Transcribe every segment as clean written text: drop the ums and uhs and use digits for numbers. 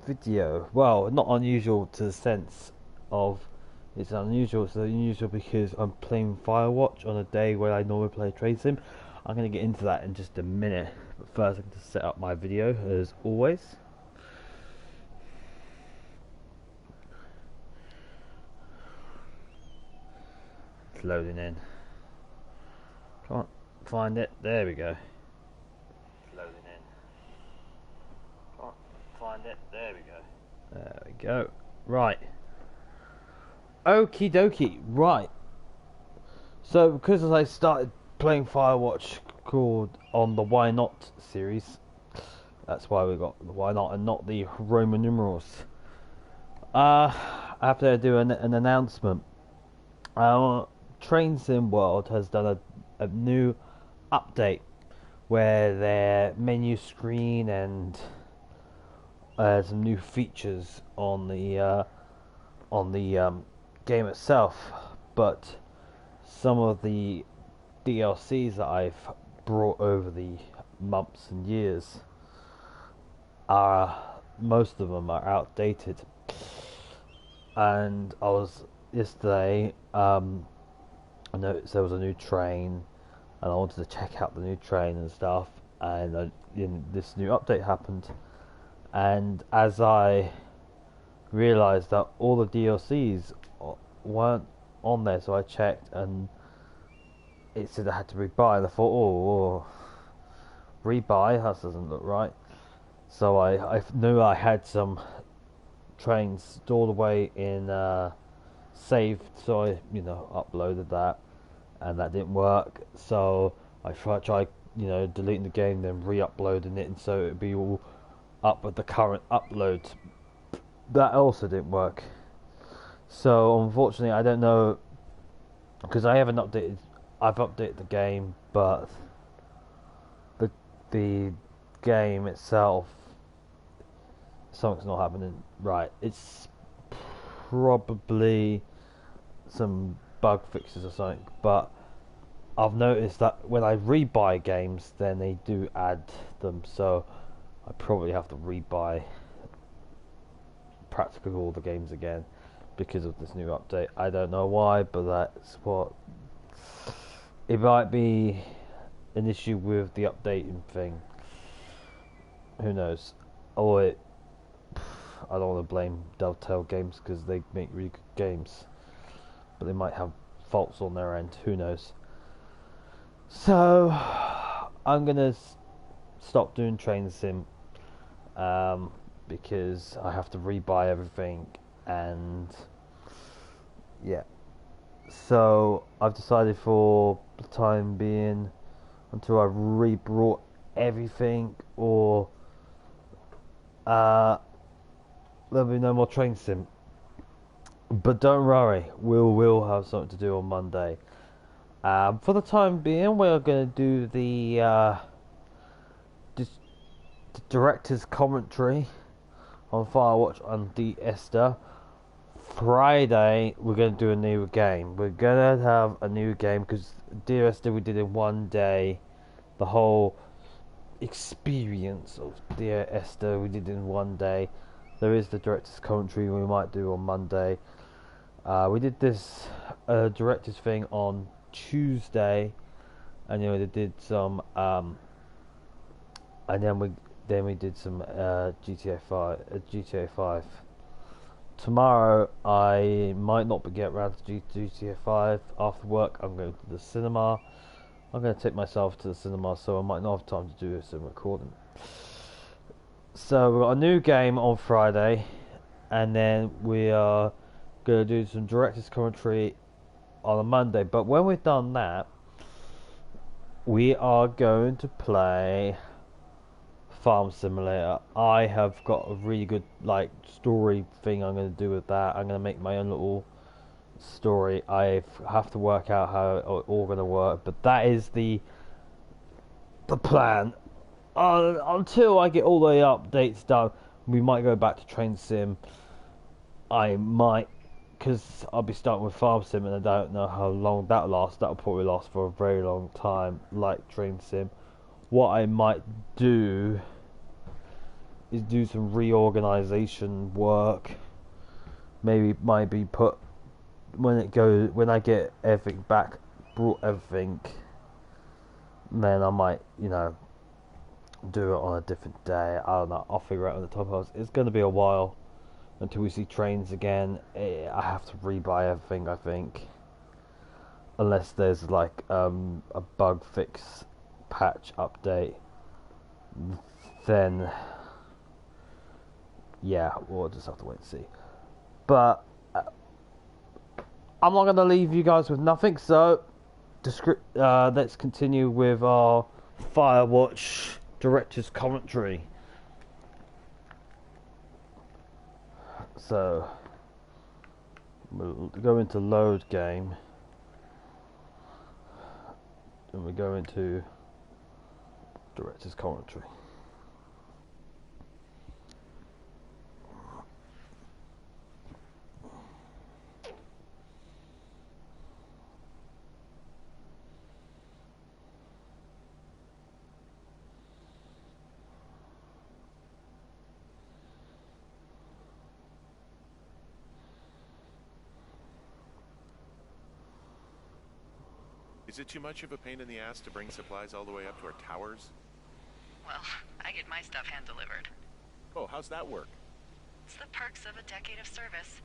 video. Well, not unusual to the sense of it's unusual. It's unusual because I'm playing Firewatch on a day where I normally play Train Sim. I'm going to get into that in just a minute. But first, I'm going to set up my video as always. It's loading in. Can't find it. There we go. It's loading in. Can't find it. There we go. There we go. Right. Okie dokie. Right. So because I started playing Firewatch called on the Why Not series, that's why we got the Why Not and not the Roman numerals. I have to do an announcement. Train Sim World has done a new update where their menu screen and some new features on the game itself, but some of the DLCs that I've brought over the months and years most of them are outdated. And I was yesterday, I noticed there was a new train, and I wanted to check out the new train and stuff. And this new update happened, and as I realised that all the DLCs weren't on there, so I checked, and it said I had to rebuy. And I thought, oh, rebuy? That doesn't look right. So I knew I had some trains stored away in saved, so I uploaded that, and that didn't work. So I tried deleting the game, then re-uploading it, and so it'd be all up with the current uploads. That also didn't work. So unfortunately, I don't know, because I haven't updated. I've updated the game, but the game itself, something's not happening right. It's probably some bug fixes or something, but I've noticed that when I rebuy games, then they do add them, so I probably have to rebuy practically all the games again because of this new update. I don't know why, but that's what it might be. An issue with the updating thing, who knows. Or I don't want to blame Telltale Games because they make really good games, but they might have faults on their end, who knows. So I'm gonna stop doing Train Sim because I have to rebuy everything, and yeah, so I've decided for the time being, until I re-brought everything, or there'll be no more Train Sim. But don't worry, we'll have something to do on Monday. For the time being, we're going to do the director's commentary on Firewatch on the Esther. Friday, we're going to do a new game. We're going to have a new game because Dear Esther we did in one day. The whole experience of Dear Esther we did in one day. There is the director's commentary we might do on Monday. We did this director's thing on Tuesday, and they did some and then we did some GTA 5. Tomorrow I might not get around to GTA 5. After work I'm going to the cinema. I'm going to take myself to the cinema, so I might not have time to do some recording. So we've got a new game on Friday, and then we are going to do some director's commentary on a Monday. But when we've done that, we are going to play Farm Simulator. I have got a really good story thing I'm going to do with that. I'm going to make my own little story. I have to work out how it's all going to work, but that is the plan. Until I get all the updates done, we might go back to Train Sim. I might, because I'll be starting with Farm Sim, and I don't know how long that lasts. That'll probably last for a very long time, like Train Sim. What I might do is do some reorganization work. Maybe put when I get everything back, brought everything, then I might, you know, do it on a different day. I don't know. I'll figure out on the top of it. It's going to be a while until we see trains again. I have to rebuy everything, I think, unless there's like a bug fix patch update. Then yeah, we'll just have to wait and see. But I'm not going to leave you guys with nothing, so let's continue with our Firewatch director's commentary. So we'll go into load game, and we go into director's commentary. Is it too much of a pain in the ass to bring supplies all the way up to our towers? Well, I get my stuff hand-delivered. Oh, how's that work? It's the perks of a decade of service.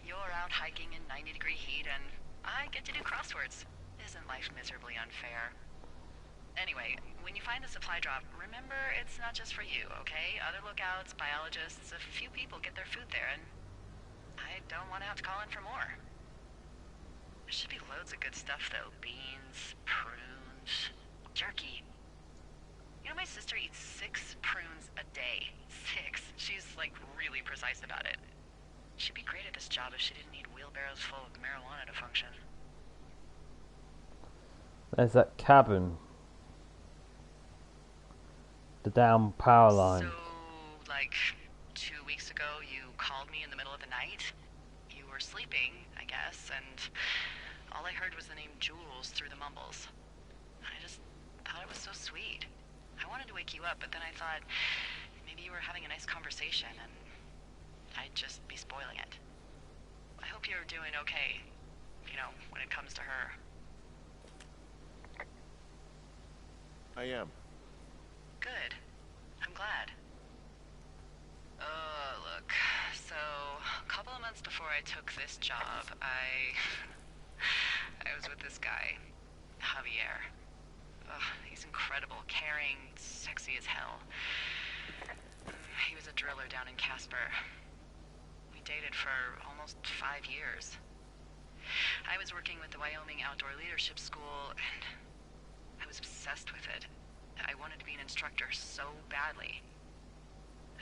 You're out hiking in 90-degree heat, and I get to do crosswords. Isn't life miserably unfair? Anyway, when you find a supply drop, remember it's not just for you, okay? Other lookouts, biologists, a few people get their food there, and I don't want to have to call in for more. There should be loads of good stuff, though. Beans, prunes, jerky. You know, my sister eats 6 prunes a day. 6. She's, like, really precise about it. She'd be great at this job if she didn't need wheelbarrows full of marijuana to function. There's that cabin. The down power line. So, like, 2 weeks ago, you called me in the middle of the night? You were sleeping, I guess, and all I heard was the name Jules through the mumbles. I just thought it was so sweet. I wanted to wake you up, but then I thought maybe you were having a nice conversation and I'd just be spoiling it. I hope you're doing okay, you know, when it comes to her. I am. Good. I'm glad. Look, so a couple of months before I took this job, I was with this guy, Javier. He's incredible, caring, sexy as hell. He was a driller down in Casper. We dated for almost 5 years. I was working with the Wyoming Outdoor Leadership School, and I was obsessed with it. I wanted to be an instructor so badly.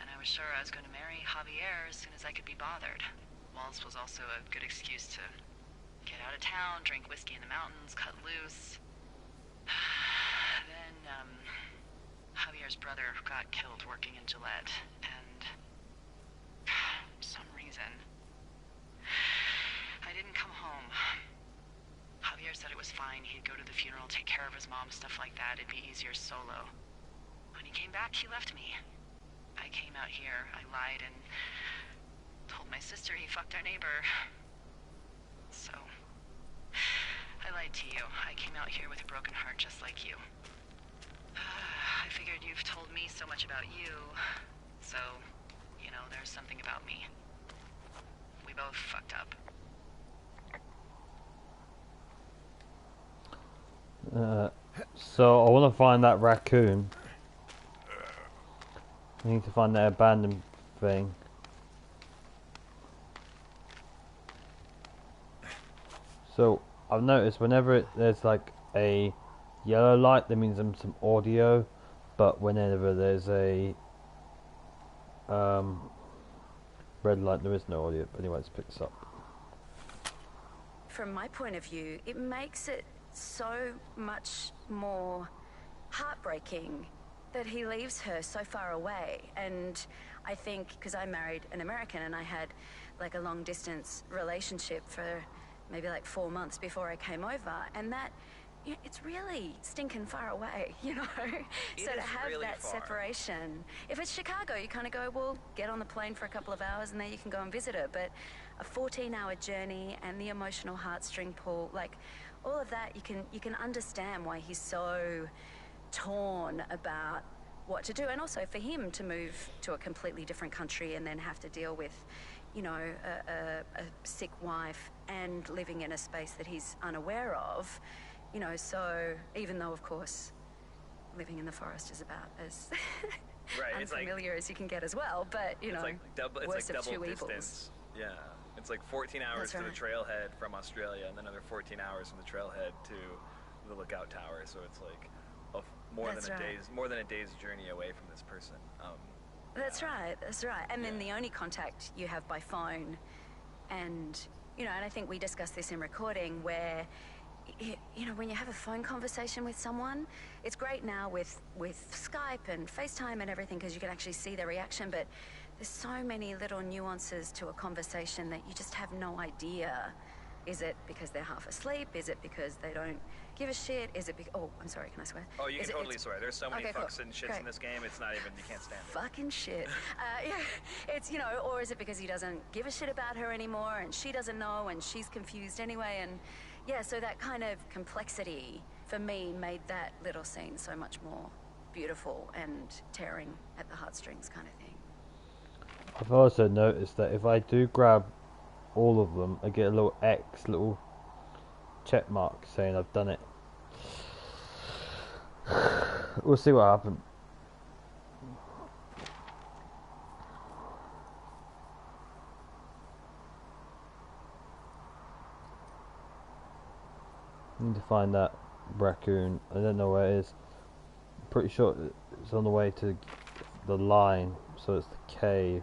And I was sure I was going to marry Javier as soon as I could be bothered. Walls was also a good excuse to get out of town, drink whiskey in the mountains, cut loose. Then, Javier's brother got killed working in Gillette, and for some reason, I didn't come home. Javier said it was fine. He'd go to the funeral, take care of his mom, stuff like that. It'd be easier solo. When he came back, he left me. I came out here, I lied, and told my sister he fucked our neighbor. So, I lied to you. I came out here with a broken heart just like you. I figured you've told me so much about you, so, you know, there's something about me. We both fucked up. So I want to find that raccoon. I need to find that abandoned thing. So I've noticed whenever there's like a yellow light, that means there's some audio, but whenever there's a red light, there is no audio. But anyway, let's pick this up. From my point of view, it makes it so much more heartbreaking that he leaves her so far away. And I think, because I married an American and I had like a long distance relationship for maybe like 4 months before I came over, and that it's really stinking far away, you know? It So to is have really that far. separation, if it's Chicago, you kind of go, well, get on the plane for a couple of hours and then you can go and visit her. But a 14-hour journey and the emotional heartstring pull, like all of that, you can understand why he's so torn about what to do. And also for him to move to a completely different country and then have to deal with, you know, a sick wife and living in a space that he's unaware of, you know, so even though, of course, living in the forest is about as Right, it's like unfamiliar as you can get as well, but, you know, worst of two evils. distance. Yeah, it's like 14 hours That's to the right. trailhead from Australia, and then another 14 hours from the trailhead to the lookout tower. So it's like more That's than a right. day's journey away from this person. That's right, that's right. And then the only contact you have by phone, and, you know, and I think we discussed this in recording, where, you know, when you have a phone conversation with someone, it's great now with Skype and FaceTime and everything because you can actually see their reaction, but there's so many little nuances to a conversation that you just have no idea. Is it because they're half asleep? Is it because they don't give a shit? Is it oh, I'm sorry, can I swear? Oh, you Is can it- totally swear. There's so many Okay, cool. fucks and shits Great. in this game, it's not even, you can't stand it. Fucking shit. Yeah, it's, you know, or is it because he doesn't give a shit about her anymore and she doesn't know and she's confused anyway? And yeah, so that kind of complexity for me made that little scene so much more beautiful and tearing at the heartstrings kind of thing. I've also noticed that if I do grab all of them, I get a little X, little check mark saying I've done it. We'll see what happens. Need to find that raccoon. I don't know where it is. I'm pretty sure it's on the way to the line, so it's the cave.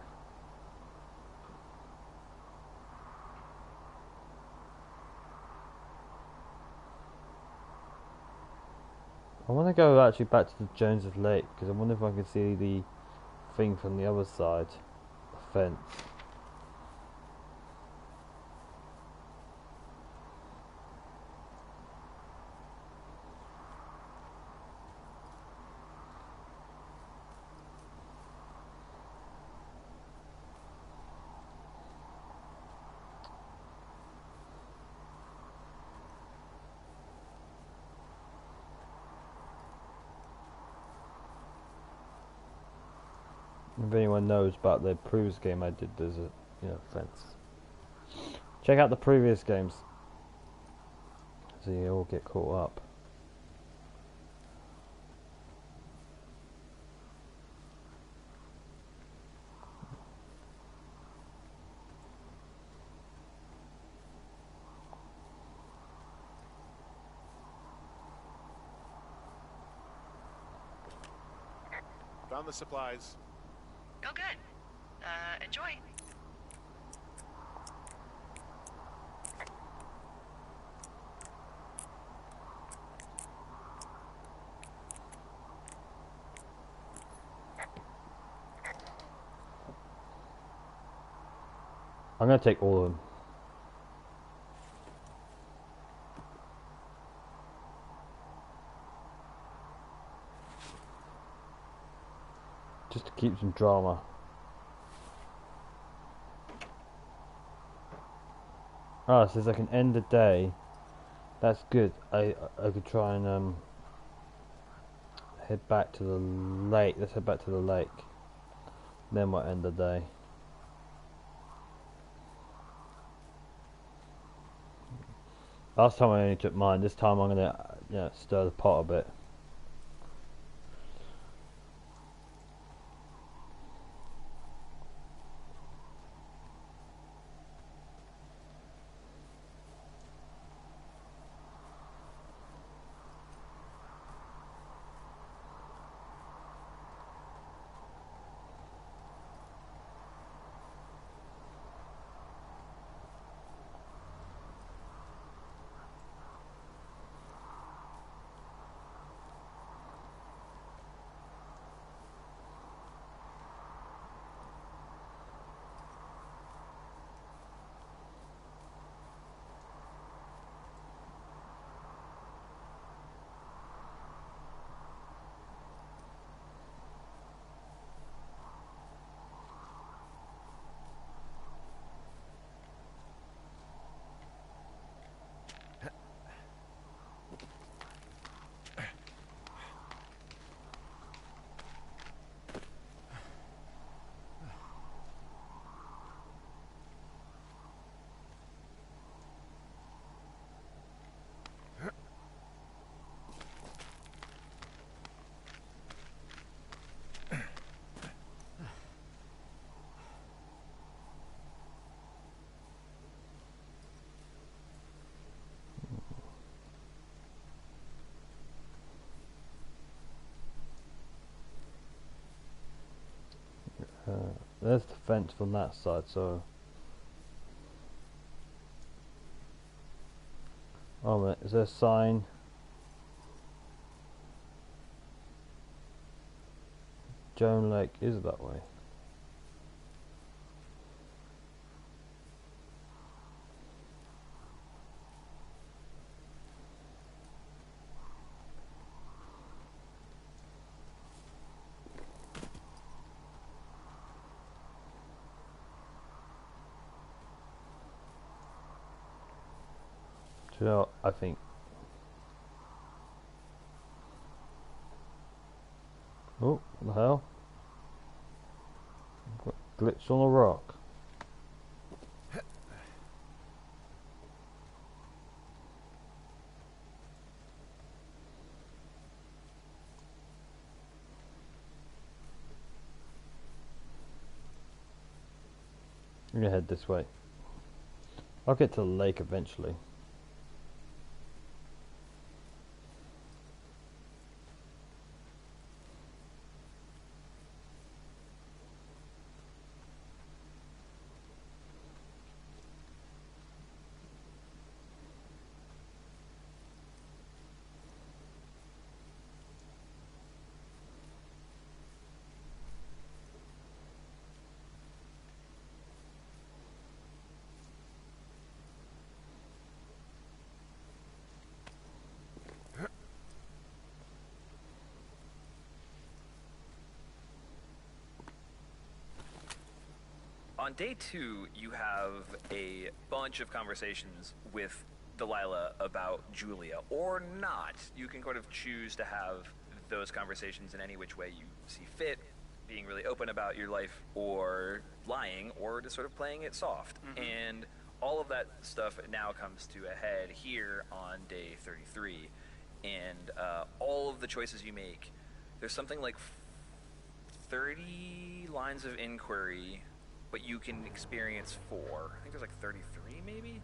I want to go actually back to the Jones's Lake because I wonder if I can see the thing from the other side, the fence. If anyone knows about the previous game I did, there's a fence. Check out the previous games, so you all get caught up. Found the supplies. Oh, good. Enjoy. I'm gonna take all of them. Just to keep some drama. Ah, it says I can end the day. That's good. I could try and head back to the lake. Let's head back to the lake. Then we'll end the day. Last time I only took mine. This time I'm gonna stir the pot a bit. there's the fence from that side, so... Oh, man, is there a sign? Joan Lake is that way. Do you know what I think? Oh, what the hell? Got glitch on a rock. I'm gonna head this way. I'll get to the lake eventually. On day 2, you have a bunch of conversations with Delilah about Julia, or not. You can kind of choose to have those conversations in any which way you see fit, being really open about your life, or lying, or just sort of playing it soft. And all of that stuff now comes to a head here on day 33. And all of the choices you make, there's something like 30 lines of inquiry, but you can experience 4. I think there's like 33 maybe?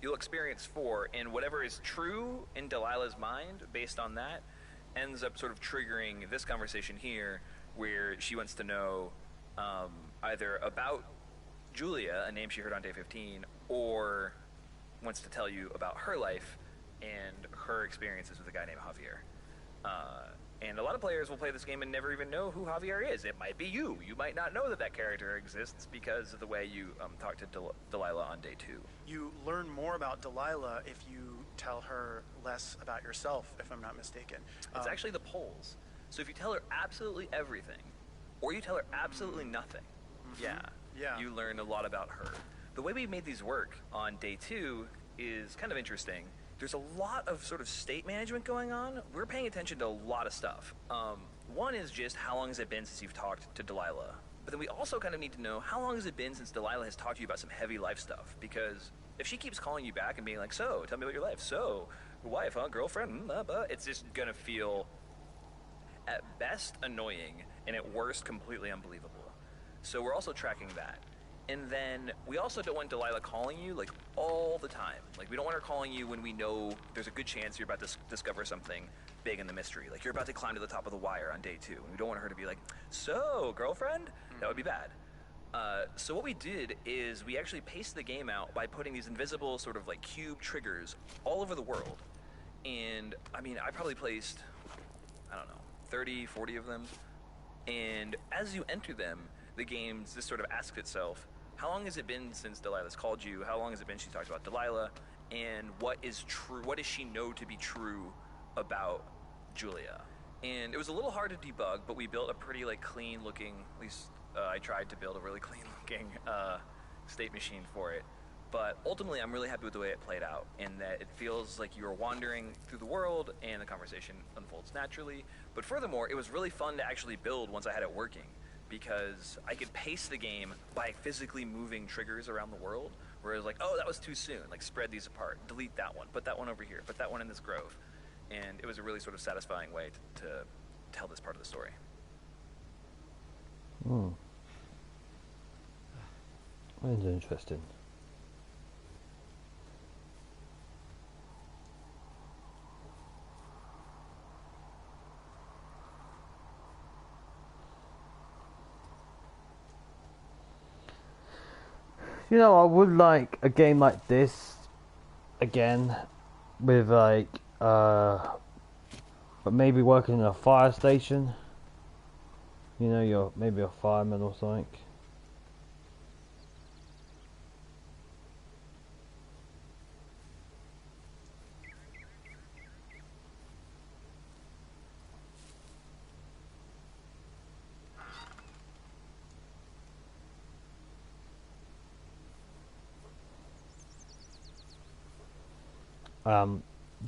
You'll experience 4, and whatever is true in Delilah's mind based on that ends up sort of triggering this conversation here, where she wants to know either about Julia, a name she heard on day 15, or wants to tell you about her life and her experiences with a guy named Javier. And a lot of players will play this game and never even know who Javier is. It might be you. You might not know that that character exists because of the way you talk to Delilah on day 2. You learn more about Delilah if you tell her less about yourself, if I'm not mistaken. It's actually the polls. So if you tell her absolutely everything, or you tell her absolutely nothing, Yeah. you learn a lot about her. The way we made these work on day 2 is kind of interesting. There's a lot of sort of state management going on. We're paying attention to a lot of stuff. One is just how long has it been since you've talked to Delilah? But then we also kind of need to know how long has it been since Delilah has talked to you about some heavy life stuff? Because if she keeps calling you back and being like, so, tell me about your life. So, wife, huh? Girlfriend? It's just going to feel, at best, annoying, and at worst, completely unbelievable. So we're also tracking that. And then we also don't want Delilah calling you like all the time. Like we don't want her calling you when we know there's a good chance you're about to discover something big in the mystery. Like you're about to climb to the top of the wire on day 2. And we don't want her to be like, so girlfriend? That would be bad. So what we did is we actually paced the game out by putting these invisible sort of like cube triggers all over the world. And I mean, I probably placed, I don't know, 30, 40 of them. And as you enter them, the game just sort of asks itself, how long has it been since Delilah's called you? How long has it been she talked about Delilah? And what is true? What does she know to be true about Julia? And it was a little hard to debug, but we built a pretty like clean looking, at least I tried to build a really clean looking state machine for it. But ultimately, I'm really happy with the way it played out, in that it feels like you're wandering through the world and the conversation unfolds naturally. But furthermore, it was really fun to actually build once I had it working, because I could pace the game by physically moving triggers around the world, whereas like, oh, that was too soon, like spread these apart, delete that one, put that one over here, put that one in this grove. And it was a really sort of satisfying way to tell this part of the story. That's interesting. You know, I would like a game like this again, with like, but maybe working in a fire station. You know, you're maybe a fireman or something.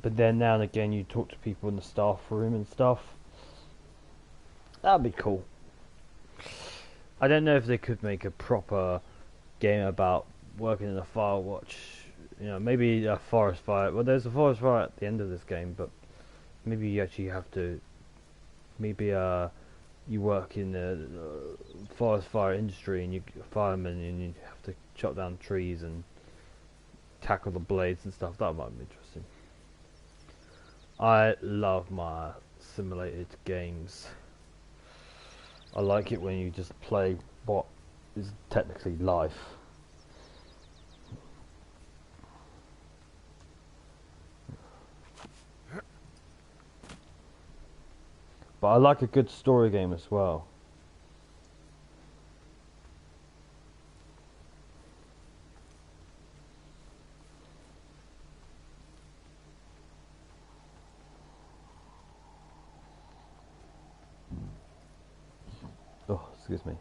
But then now and again you talk to people in the staff room and stuff. That'd be cool. I don't know if they could make a proper game about working in a Firewatch. You know, maybe a forest fire. Well, there's a forest fire at the end of this game, but maybe you actually have to. Maybe you work in the forest fire industry and you're a fireman and you have to chop down trees and tackle the blades and stuff. That might be interesting. I love my simulated games. I like it when you just play what is technically life. But I like a good story game as well. Oh, excuse me.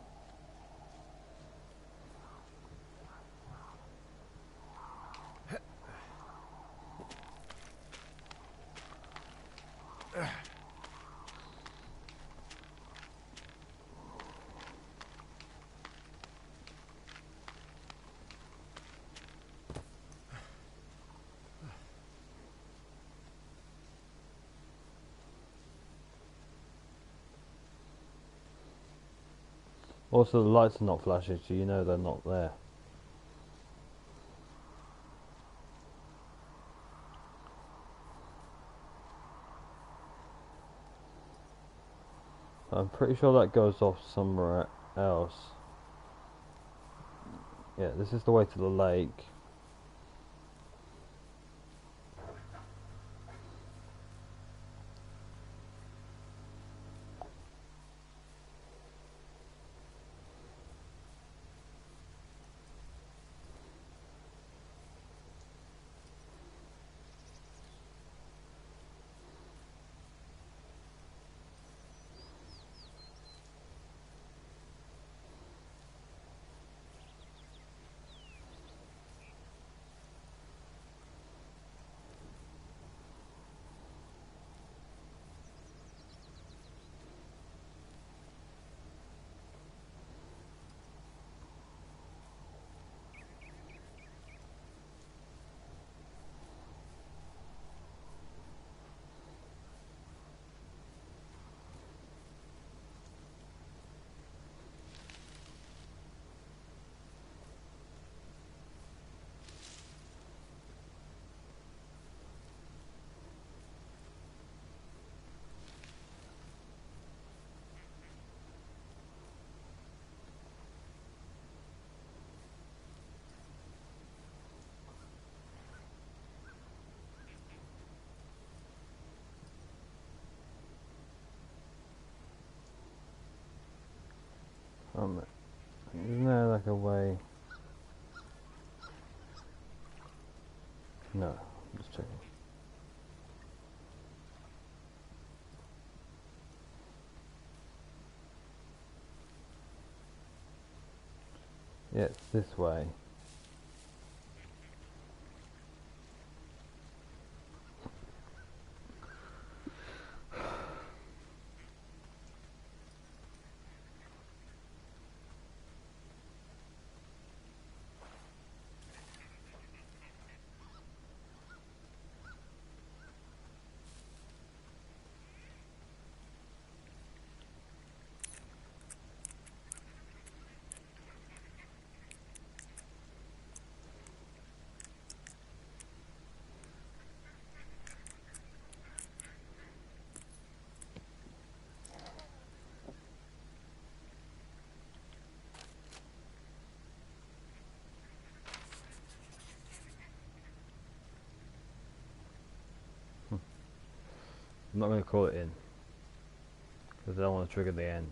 Also, the lights are not flashing, so you know they're not there. I'm pretty sure that goes off somewhere else. Yeah, this is the way to the lake. Isn't there like a way? No, I'm just checking. Yeah, it's this way. I'm not going to call it in. Because I don't want to trigger the end.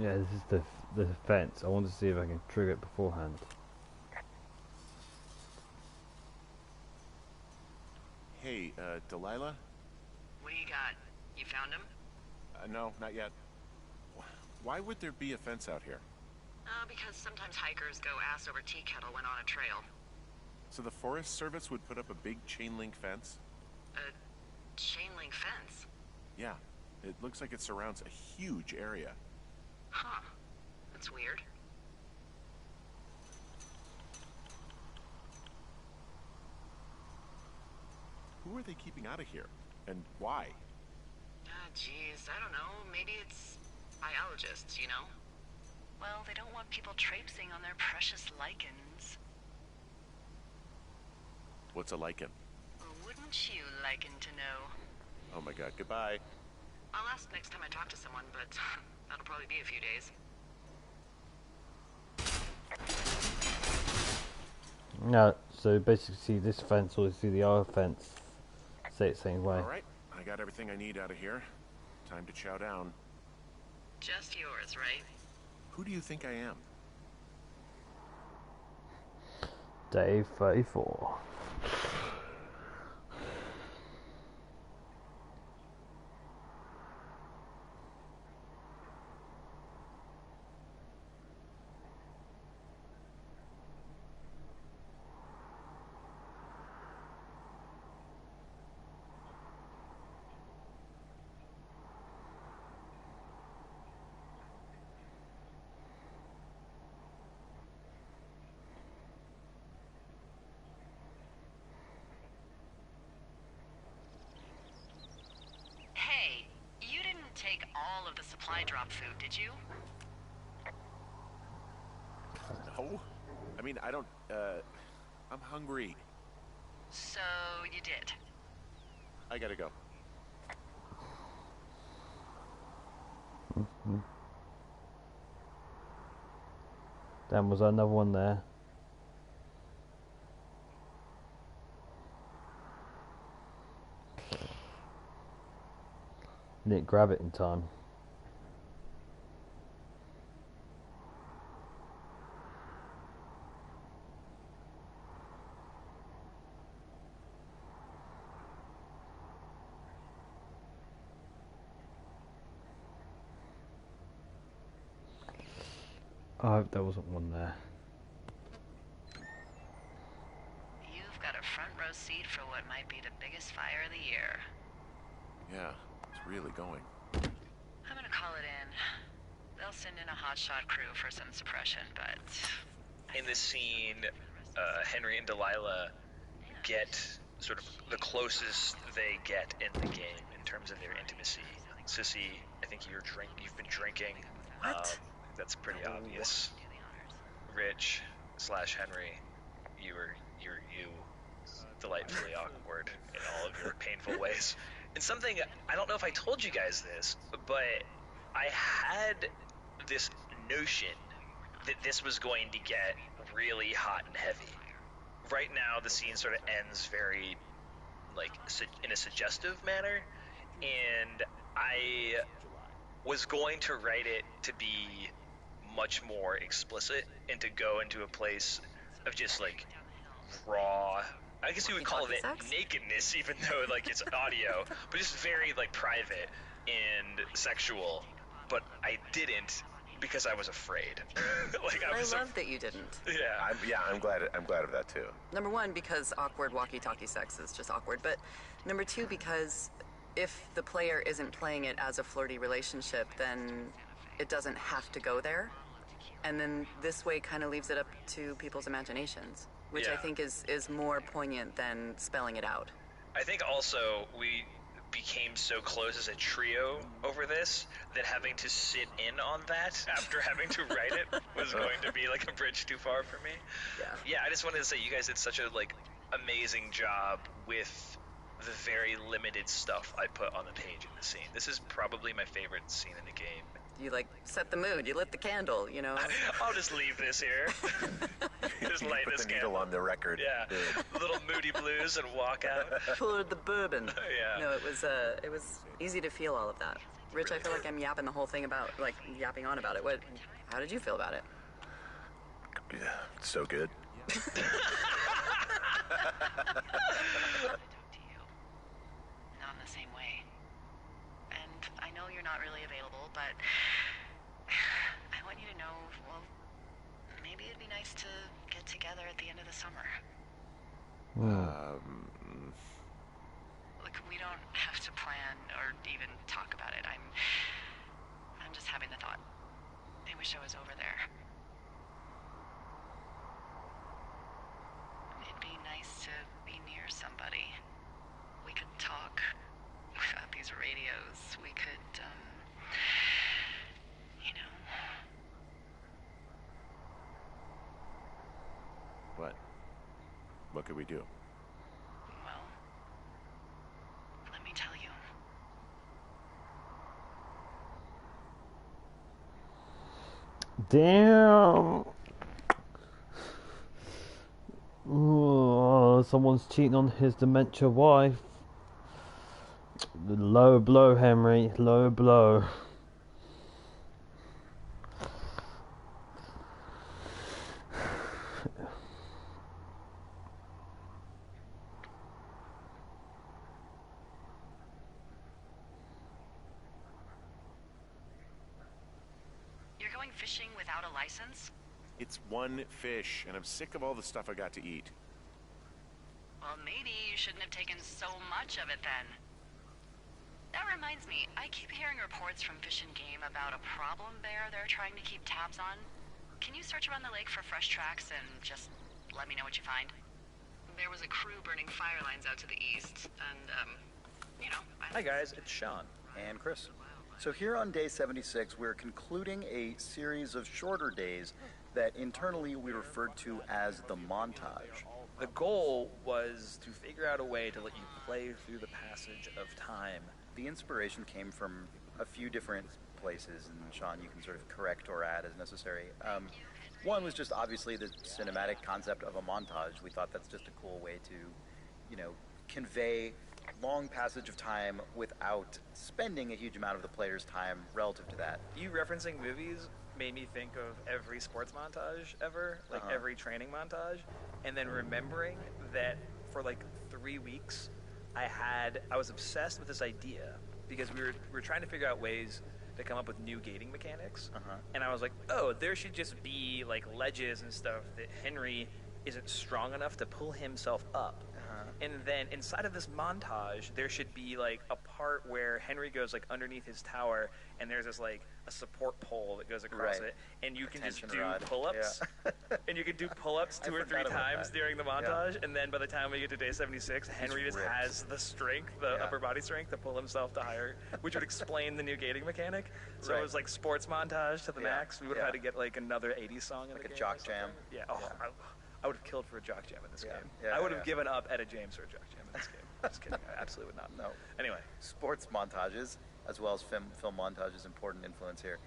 Yeah, this is the fence. I want to see if I can trigger it beforehand. Hey, Delilah? What do you got? You found him? No, not yet. Why would there be a fence out here? Because sometimes hikers go ass over tea kettle when on a trail. So the Forest Service would put up a big chain link fence? A chain link fence? Yeah. It looks like it surrounds a huge area. Huh. That's weird. Who are they keeping out of here? And why? Geez, I don't know. Maybe it's biologists, you know? Well, they don't want people traipsing on their precious lichens. What's a lichen? Wouldn't you liken to know? Oh my god, goodbye. I'll ask next time I talk to someone, but that'll probably be a few days. No, so basically see this fence or see the other fence. Say it the same way. Alright, I got everything I need out of here. Time to chow down. Just yours, right? Who do you think I am? Day 34. Hey, you didn't take all of the supply drop food, did you? No? I mean, I don't, I'm hungry. So you did. I gotta go. Then was another one there. Didn't grab it in time. I hope there wasn't one there. You've got a front row seat for what might be the biggest fire of the year. Yeah, it's really going. I'm gonna call it in. They'll send in a hotshot crew for some suppression, but... In this scene, Henry and Delilah get sort of the closest they get in the game in terms of their intimacy. Sissy, I think you've been drinking. What? That's pretty obvious. Rich / Henry, you're delightfully awkward in all of your painful ways. And something, I don't know if I told you guys this, but I had this notion that this was going to get really hot and heavy. Right now, the scene sort of ends very, in a suggestive manner, and I was going to write it to be much more explicit and to go into a place of just, raw, I guess you would call it nakedness, even though, it's audio, but just very, private and sexual. But I didn't, because I was afraid. Like I was love that you didn't. Yeah. I'm glad of that too. Number one, because awkward walkie-talkie sex is just awkward. But number two, because if the player isn't playing it as a flirty relationship, then it doesn't have to go there. And then this way kind of leaves it up to people's imaginations, which I Yeah. think is more poignant than spelling it out. I think also we became so close as a trio over this that having to sit in on that after having to write it was going to be like a bridge too far for me. Yeah, I just wanted to say you guys did such a like amazing job with the very limited stuff I put on the page in the scene. This is probably my favorite scene in the game. You like set the mood. You lit the candle, you know. I'll just leave this here. Just light Put this the needle candle on the record. Yeah, little moody blues and walk out. Poured the bourbon. Yeah. No, it was easy to feel all of that. Rich, I feel like I'm yapping the whole thing about, like, yapping on about it. How did you feel about it? Yeah, so good. Not in the same way. And I know you're not really available, but I want you to know, well, maybe it'd be nice to get together at the end of the summer. Look, we don't have to plan or even talk about it. I'm just having the thought. I wish I was over there. It'd be nice to be near somebody. We could talk without these radios. We could, you know. What could we do? Well, let me tell you. Damn. Oh, someone's cheating on his dementia wife. Low blow, Henry. Low blow. You're going fishing without a license? It's one fish, and I'm sick of all the stuff I got to eat. Well, maybe you shouldn't have taken so much of it then. That reminds me, I keep hearing reports from Fish and Game about a problem bear they're trying to keep tabs on. Can you search around the lake for fresh tracks and just let me know what you find? There was a crew burning fire lines out to the east, and, you know... Hi guys, it's Sean. And Chris. So here on day 76, we're concluding a series of shorter days that internally we referred to as the montage. The goal was to figure out a way to let you play through the passage of time. The inspiration came from a few different places, and Sean, you can sort of correct or add as necessary. One was just obviously the cinematic concept of a montage. We thought that's just a cool way to, you know, convey long passage of time without spending a huge amount of the player's time relative to that. You referencing movies made me think of every sports montage ever, like every training montage, and then remembering that for like 3 weeks, I was obsessed with this idea because we were trying to figure out ways to come up with new gating mechanics, and I was like, oh, there should just be like ledges and stuff that Henry isn't strong enough to pull himself up. And then inside of this montage, there should be like a part where Henry goes like underneath his tower, and there's this like a support pole that goes across it, and you can just do pull-ups, and you can do pull-ups 2 or 3 times during the montage, and then by the time we get to day 76, Henry just has the strength, the upper body strength to pull himself to higher, which would explain the new gating mechanic. So it was like sports montage to the max. We would have had to get like another 80s song in Like the a game jock jam. Yeah. Oh, I would have killed for a jock jam in this game. Yeah, I would have given up Etta James for a jock jam in this game. Just kidding. I absolutely would not. No. Anyway. Sports montages, as well as film montages, important influence here.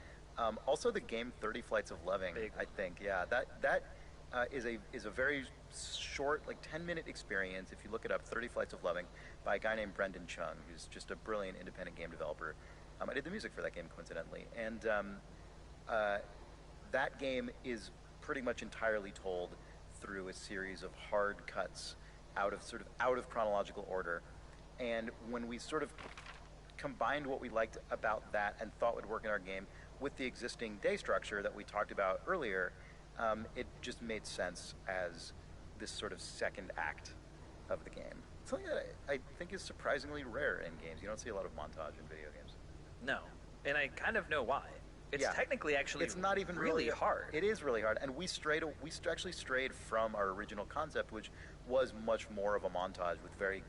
Also, the game 30 Flights of Loving, I think. Yeah, that is a very short, like 10-minute experience. If you look it up, 30 Flights of Loving, by a guy named Brendan Chung, who's just a brilliant independent game developer. I did the music for that game, coincidentally, and that game is pretty much entirely told through a series of hard cuts out of chronological order. And when we sort of combined what we liked about that and thought would work in our game with the existing day structure that we talked about earlier, it just made sense as this sort of second act of the game. Something that I think is surprisingly rare in games. You don't see a lot of montage in video games. No, and I kind of know why. It's technically actually it's not even really hard. It is really hard, and we actually strayed from our original concept, which was much more of a montage with very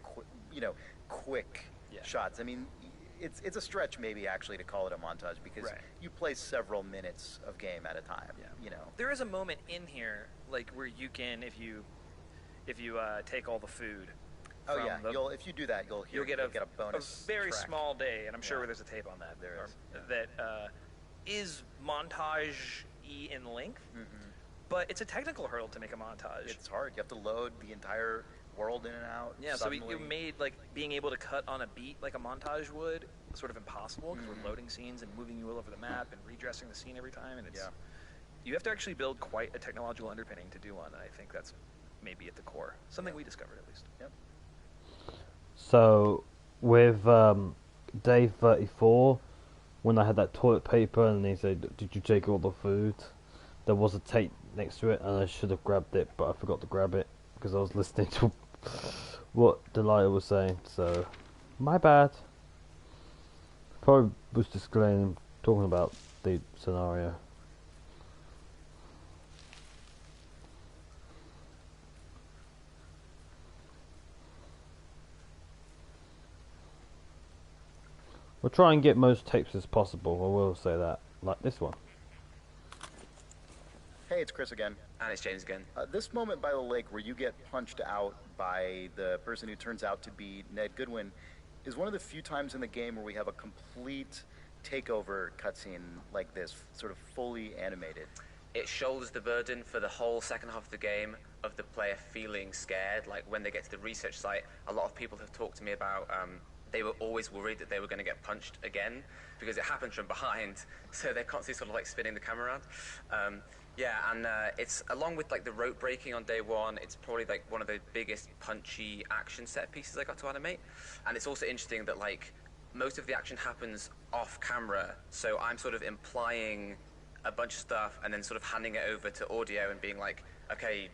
quick shots. I mean, it's a stretch maybe actually to call it a montage because you play several minutes of game at a time. There is a moment in here like where you can, if you take all the food. Oh yeah, if you do that, you'll get a bonus. A very track. small day, and I'm sure there's a tape on that. There is. That is montage-y in length, but it's a technical hurdle to make a montage. It's hard. You have to load the entire world in and out. Yeah, suddenly. so you made like being able to cut on a beat like a montage would sort of impossible because we're loading scenes and moving you all over the map and redressing the scene every time, and it's you have to actually build quite a technological underpinning to do one. And I think that's maybe at the core, something we discovered at least. Yep. So, with day 34, when I had that toilet paper and he said, "Did you take all the food?" There was a tape next to it, and I should have grabbed it, but I forgot to grab it because I was listening to what Delilah was saying. So, my bad. Probably was just talking about the scenario. We'll try and get most tapes as possible, I will say that. Like this one. Hey, it's Chris again. And it's James again. This moment by the lake where you get punched out by the person who turns out to be Ned Goodwin is one of the few times in the game where we have a complete takeover cutscene like this, sort of fully animated. It shoulders the burden for the whole second half of the game of the player feeling scared. Like when they get to the research site, a lot of people have talked to me about they were always worried that they were going to get punched again because it happens from behind, so they're constantly sort of like spinning the camera around. It's along with like the rope breaking on day one, it's probably like one of the biggest punchy action set pieces I got to animate. And it's also interesting that like most of the action happens off camera, so I'm sort of implying a bunch of stuff and then sort of handing it over to audio and being like, okay,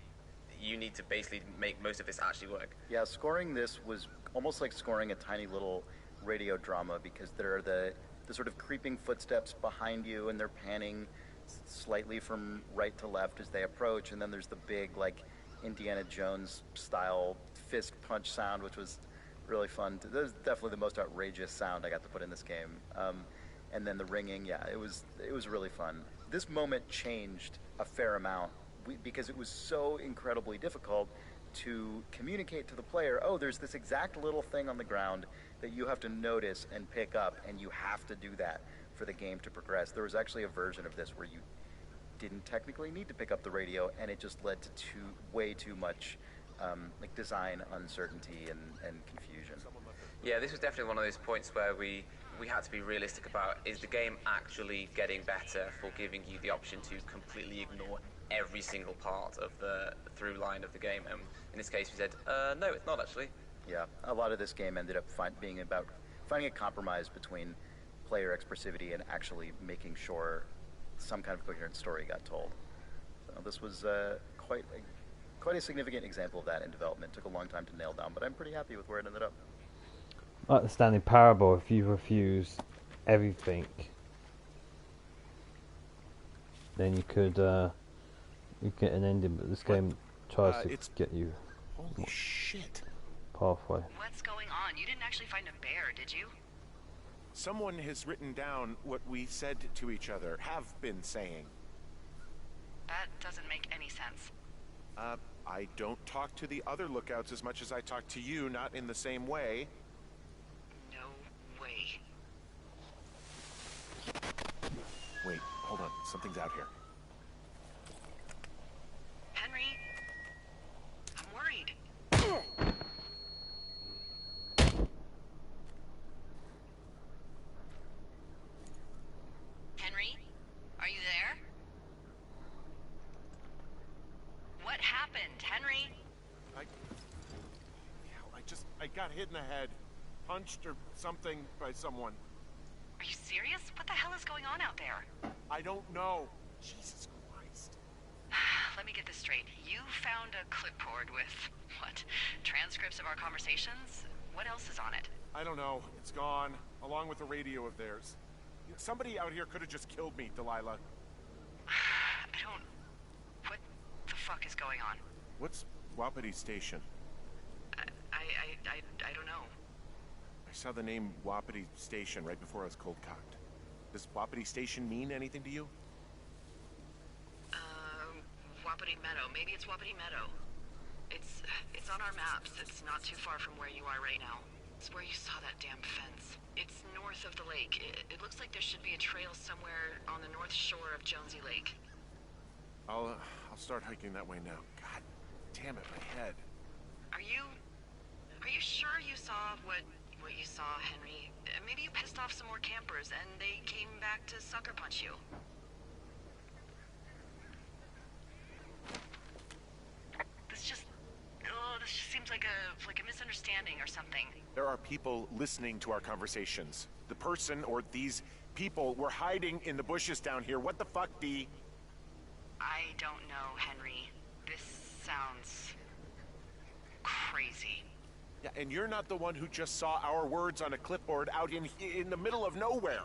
you need to basically make most of this actually work. Yeah, scoring this was almost like scoring a tiny little radio drama because there are the sort of creeping footsteps behind you and they're panning slightly from right to left as they approach, and then there's the big like Indiana Jones style fist punch sound, which was really fun. That was definitely the most outrageous sound I got to put in this game. And then the ringing, it was really fun. This moment changed a fair amount because it was so incredibly difficult to communicate to the player, oh, there's this exact little thing on the ground that you have to notice and pick up, and you have to do that for the game to progress. There was actually a version of this where you didn't technically need to pick up the radio, and it just led to way too much like design uncertainty and confusion. Yeah, this was definitely one of those points where we had to be realistic about, is the game actually getting better for giving you the option to completely ignore every single part of the through line of the game? And in this case we said, no, it's not actually. Yeah, a lot of this game ended up being about finding a compromise between player expressivity and actually making sure some kind of coherent story got told. So this was quite a significant example of that in development. Took a long time to nail down, but I'm pretty happy with where it ended up. Like the standing parable, if you refuse everything, then you could you get an ending, but this game tries to get you Holy shit. halfway. What's going on? You didn't actually find a bear, did you? Someone has written down what we said to each other, have been saying. That doesn't make any sense. I don't talk to the other lookouts as much as I talk to you, not in the same way. No way. Wait, hold on. Something's out here. Henry? I'm worried. Henry? Are you there? What happened, Henry? I got hit in the head. Punched or something by someone. Are you serious? What the hell is going on out there? I don't know. Jesus Christ. Let me get this straight. You found a clipboard with, what, transcripts of our conversations? What else is on it? I don't know. It's gone, along with the radio of theirs. Somebody out here could have just killed me, Delilah. I don't... What the fuck is going on? What's Wapiti Station? I don't know. I saw the name Wapiti Station right before I was cold-cocked. Does Wapiti Station mean anything to you? Wapiti Meadow. Maybe it's Wapiti Meadow. It's on our maps. It's not too far from where you are right now. It's where you saw that damn fence. It's north of the lake. It looks like there should be a trail somewhere on the north shore of Jonesy Lake. I'll start hiking that way now. God damn it, my head. Are you sure you saw what you saw, Henry? Maybe you pissed off some more campers and they came back to sucker punch you. This just seems like a misunderstanding or something. There are people listening to our conversations. The person or these people were hiding in the bushes down here. What the fuck, Dee? I don't know, Henry. This sounds crazy. Yeah, and you're not the one who just saw our words on a clipboard out in the middle of nowhere.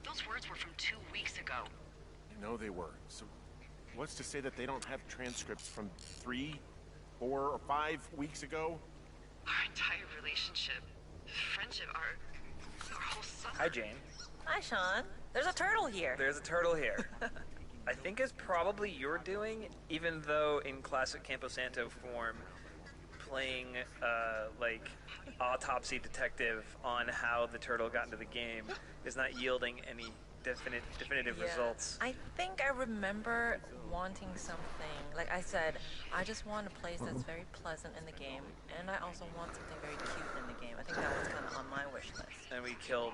Those words were from 2 weeks ago. I know they were. So what's to say that they don't have transcripts from 3, 4, or 5 weeks ago? Our entire relationship, friendship, our whole summer. Hi, Jane. Hi, Sean. There's a turtle here. There's a turtle here. I think it's probably your doing, even though in classic Camposanto form, playing like autopsy detective on how the turtle got into the game is not yielding any definitive results. I think I remember wanting something. Like I said, I just want a place that's very pleasant in the game, and I also want something very cute in the game. I think that was kind of on my wish list. And we killed.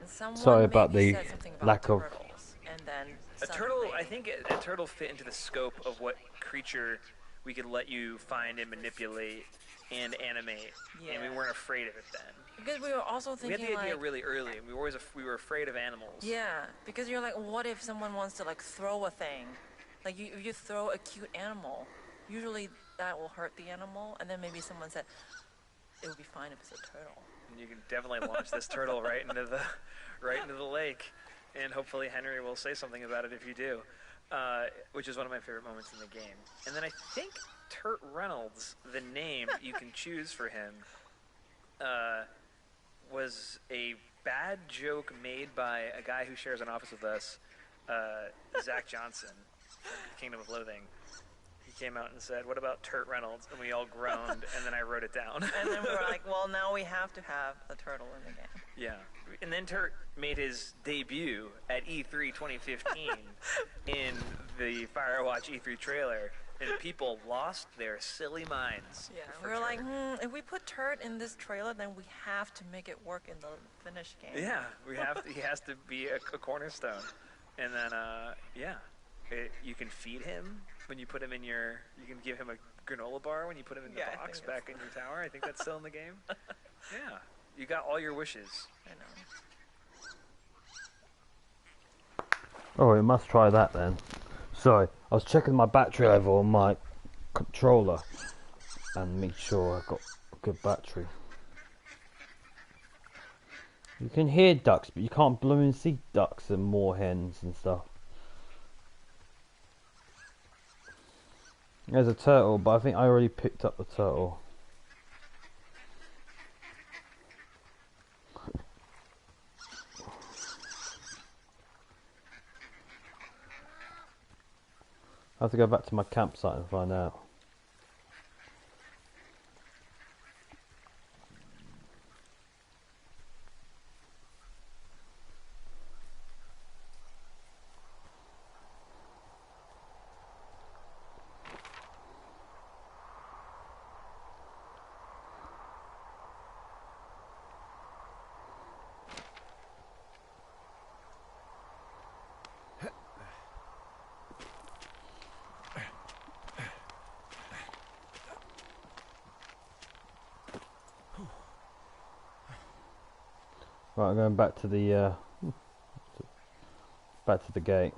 And someone Sorry about maybe the said something about lack of- turtles, and then A turtle, suddenly- I think a turtle fit into the scope of what creature we could let you find and manipulate and animate, and we Yeah. weren't afraid of it then. Because we were also We thinking had the idea like, really early, and we were afraid of animals. yeah, because you're like, what if someone wants to like throw a thing? Like if you throw a cute animal, usually that will hurt the animal, and then maybe someone said, it would be fine if it's a turtle. And you can definitely launch this turtle right into the lake, and hopefully Henry will say something about it if you do, which is one of my favorite moments in the game. And then I think Turt Reynolds, the name you can choose for him, was a bad joke made by a guy who shares an office with us, Zach Johnson, from Kingdom of Loathing. He came out and said, "What about Turt Reynolds?" And we all groaned, and then I wrote it down. And then we were like, well, now we have to have a turtle in the game. Yeah. And then Turt made his debut at E3 2015 in the Firewatch E3 trailer, and people lost their silly minds. Yeah, for we were like, Turt. if we put Turt in this trailer, then we have to make it work in the finished game. Yeah, he has to be a cornerstone. And then, you can feed him when you put him in you can give him a granola bar when you put him in the Yeah, I box think back in your tower. I think that's still in the game. Yeah, you got all your wishes. I know. Oh, we must try that then. Sorry, I was checking my battery level on my controller and make sure I got a good battery. You can hear ducks, but you can't blooming see ducks and moorhens and stuff. There's a turtle, but I think I already picked up the turtle. I have to go back to my campsite and find out. Right, I'm going back to the gate.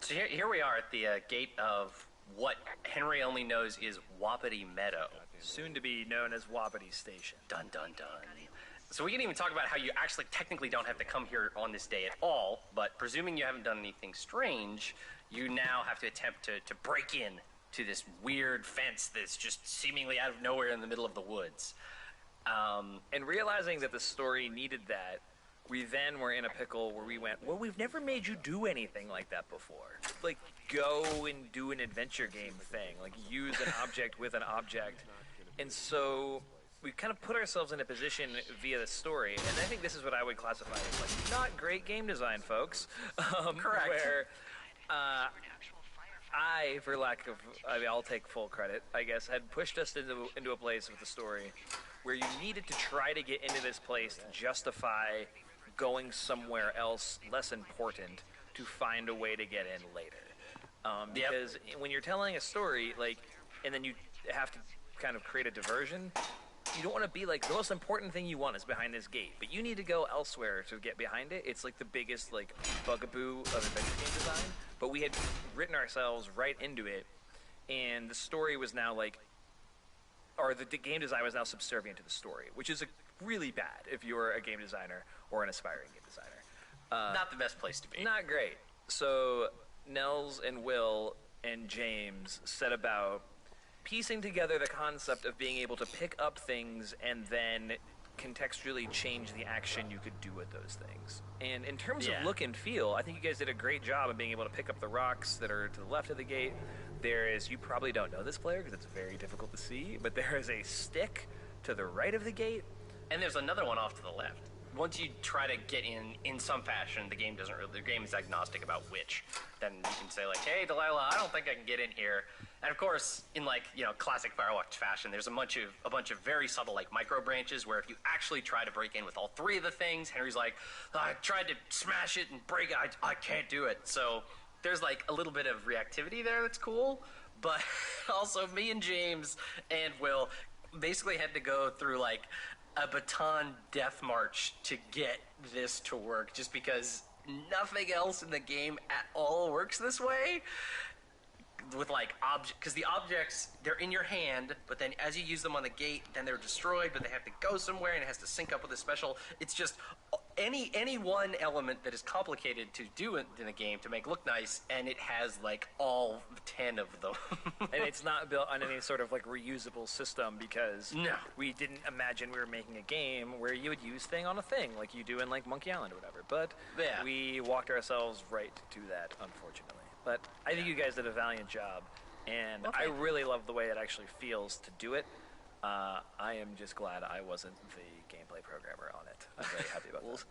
So here we are at the gate of what Henry only knows is Wapiti Meadow. Soon to be known as Wapiti Station. Dun dun dun. So we can even talk about how you actually technically don't have to come here on this day at all, but presuming you haven't done anything strange, you now have to attempt to break in to this weird fence that's just seemingly out of nowhere in the middle of the woods. And realizing that the story needed that, we then were in a pickle where we went, well, we've never made you do anything like that before. Like, go and do an adventure game thing. Like, use an object with an object. And so we kind of put ourselves in a position via the story, and I think this is what I would classify as, like, not great game design, folks. Correct. Where I, for lack of, I'll take full credit, I guess, had pushed us into a place with the story where you needed to try to get into this place to justify going somewhere else less important to find a way to get in later. Because when you're telling a story, like, and then you have to kind of create a diversion, you don't want to be like, the most important thing you want is behind this gate, but you need to go elsewhere to get behind it. It's like the biggest, like, bugaboo of adventure game design, but we had written ourselves right into it, and the story was now like, or the game design was now subservient to the story, which is really bad if you're a game designer or an aspiring game designer. Not the best place to be. Not great. So Nels and Will and James set about piecing together the concept of being able to pick up things and then contextually change the action you could do with those things. And in terms of look and feel, I think you guys did a great job of being able to pick up the rocks that are to the left of the gate. There is, you probably don't know this player because it's very difficult to see, but there is a stick to the right of the gate. And there's another one off to the left. Once you try to get in some fashion, the game is agnostic about which. Then you can say, like, hey, Delilah, I don't think I can get in here. And of course, in, like, you know, classic Firewatch fashion, there's a bunch of very subtle, like, micro branches where if you actually try to break in with all three of the things, Henry's like, I tried to smash it and break it, I can't do it. So there's, like, a little bit of reactivity there that's cool, but also me and James and Will basically had to go through, like, a baton death march to get this to work, just because nothing else in the game at all works this way. With, like, because the objects, they're in your hand, but then as you use them on the gate, then they're destroyed, but they have to go somewhere, and it has to sync up with a special. It's just any one element that is complicated to do in the game to make look nice, and it has, like, all 10 of them. And it's not built on any sort of, like, reusable system, because no, we didn't imagine we were making a game where you would use thing on a thing, like you do in, like, Monkey Island or whatever. But we walked ourselves right to that, unfortunately. But I think you guys did a valiant job, and I really love the way it actually feels to do it. I am just glad I wasn't the gameplay programmer on it. I'm very happy about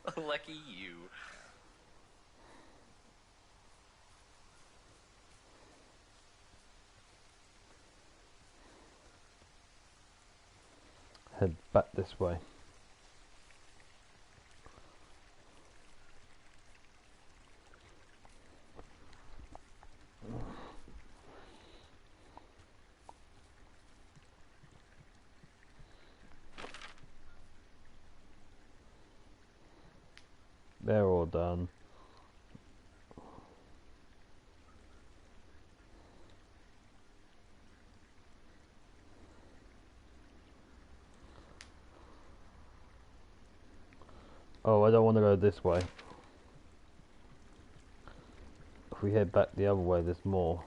that. Lucky you. Head back this way. They're all done. Oh, I don't want to go this way. If we head back the other way, there's more.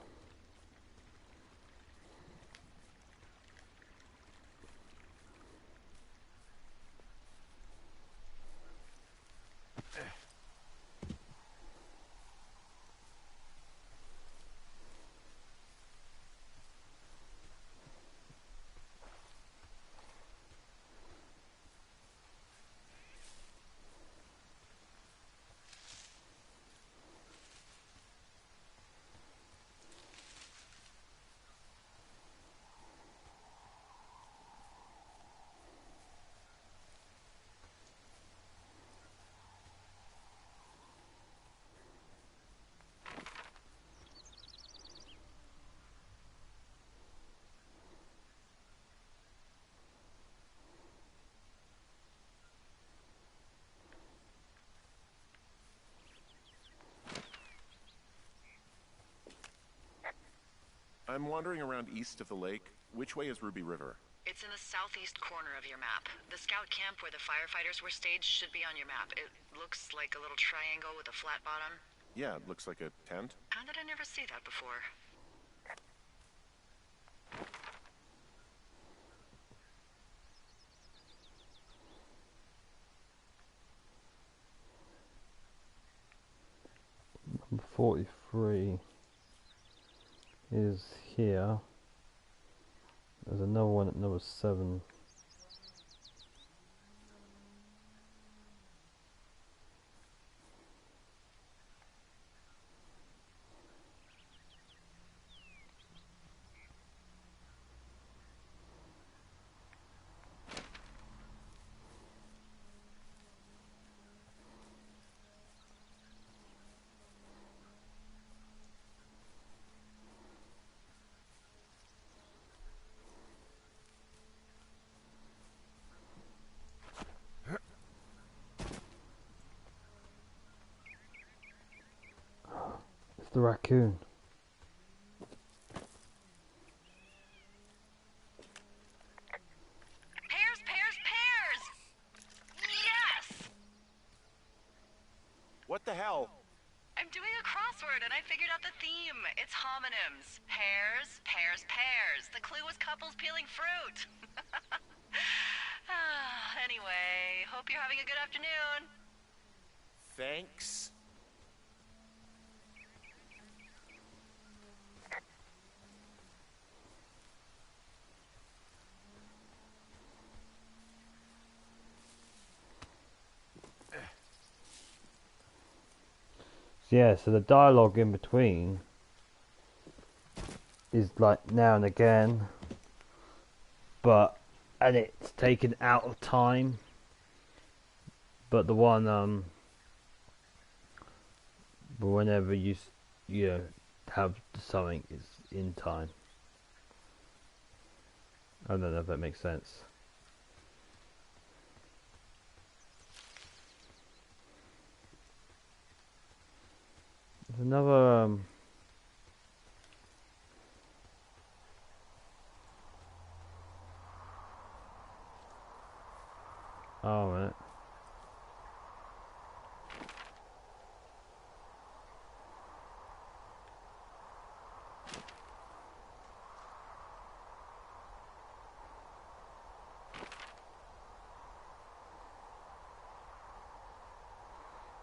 I'm wandering around east of the lake. Which way is Ruby River? It's in the southeast corner of your map. The scout camp where the firefighters were staged should be on your map. It looks like a little triangle with a flat bottom. Yeah, it looks like a tent. How did I never see that before? 43 is here. There's another one at number 7. It's the raccoon. Pears, pears, pears! Yes! What the hell? I'm doing a crossword and I figured out the theme. It's homonyms. Pears, pears, pears. The clue was couples peeling fruit. Anyway, hope you're having a good afternoon. Thanks. Yeah, so the dialogue in between is like now and again, and it's taken out of time. But the one but whenever you have something is in time. I don't know if that makes sense. There's another oh right.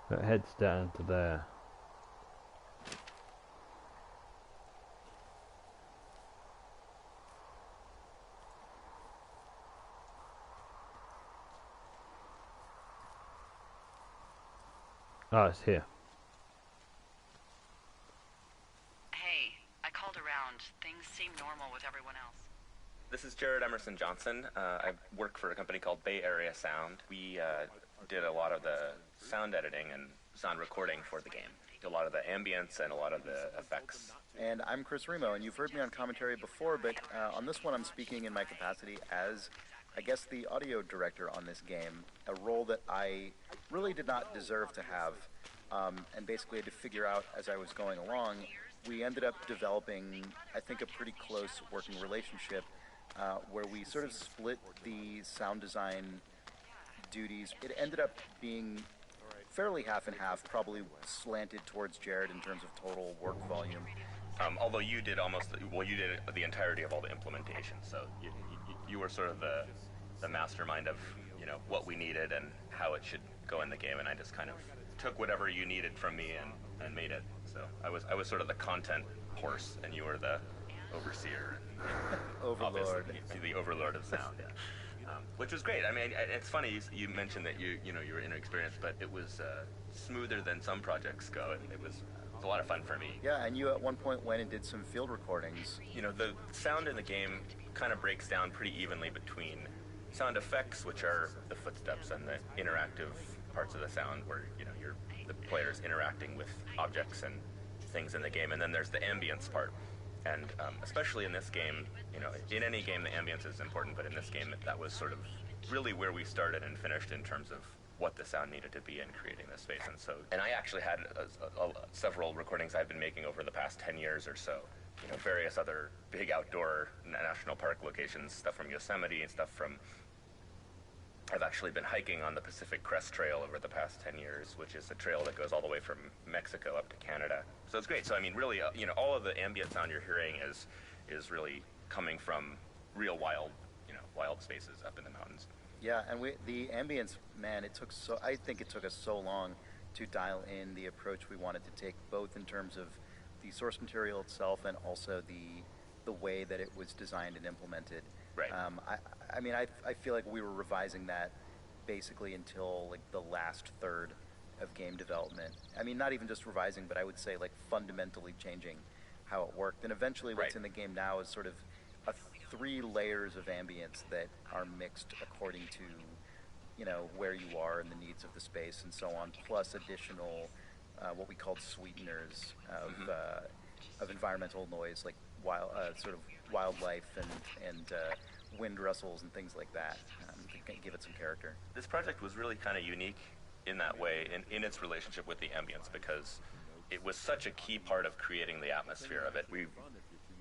That heads down to there. Oh, it's here. Hey, I called around. Things seem normal with everyone else. This is Jared Emerson Johnson. I work for a company called Bay Area Sound. We did a lot of the sound editing and sound recording for the game. A lot of the ambience and a lot of the effects. And I'm Chris Remo, and you've heard me on commentary before, but on this one I'm speaking in my capacity as, I guess, the audio director on this game, a role that I really did not deserve to have, and basically had to figure out as I was going along. We ended up developing, I think, a pretty close working relationship where we sort of split the sound design duties. It ended up being fairly half and half, probably slanted towards Jared in terms of total work volume. Although you did you did the entirety of all the implementation, so you were sort of the mastermind of what we needed and how it should go in the game, and I just kind of took whatever you needed from me and made it. So I was sort of the content horse, and you were the overseer, Overlord, the overlord of sound. Yeah. Which was great. I mean, it's funny you mentioned that you were inexperienced, but it was smoother than some projects go, and it was a lot of fun for me. Yeah, and you at one point went and did some field recordings. The sound in the game kind of breaks down pretty evenly between sound effects, which are the footsteps and the interactive parts of the sound, where the player's interacting with objects and things in the game, and then there's the ambience part. And especially in this game, in any game the ambience is important, but in this game that was sort of really where we started and finished in terms of what the sound needed to be in creating this space. And I actually had several recordings I've been making over the past 10 years or so various other big outdoor national park locations, stuff from Yosemite and stuff from... I've actually been hiking on the Pacific Crest Trail over the past 10 years, which is a trail that goes all the way from Mexico up to Canada. So it's great. So I mean, really, all of the ambient sound you're hearing is really coming from real wild spaces up in the mountains. Yeah, and the ambience, man, I think it took us so long to dial in the approach we wanted to take, both in terms of the source material itself and also the way that it was designed and implemented. Right. I mean, I feel like we were revising that basically until like the last third of game development. I mean, not even just revising, but I would say like fundamentally changing how it worked. And eventually what's in the game now is sort of 3 layers of ambience that are mixed according to, where you are and the needs of the space and so on, plus additional what we called sweeteners of environmental noise, like sort of wildlife and wind rustles and things like that, to give it some character. This project was really kind of unique in that way, in its relationship with the ambience, because it was such a key part of creating the atmosphere of it. We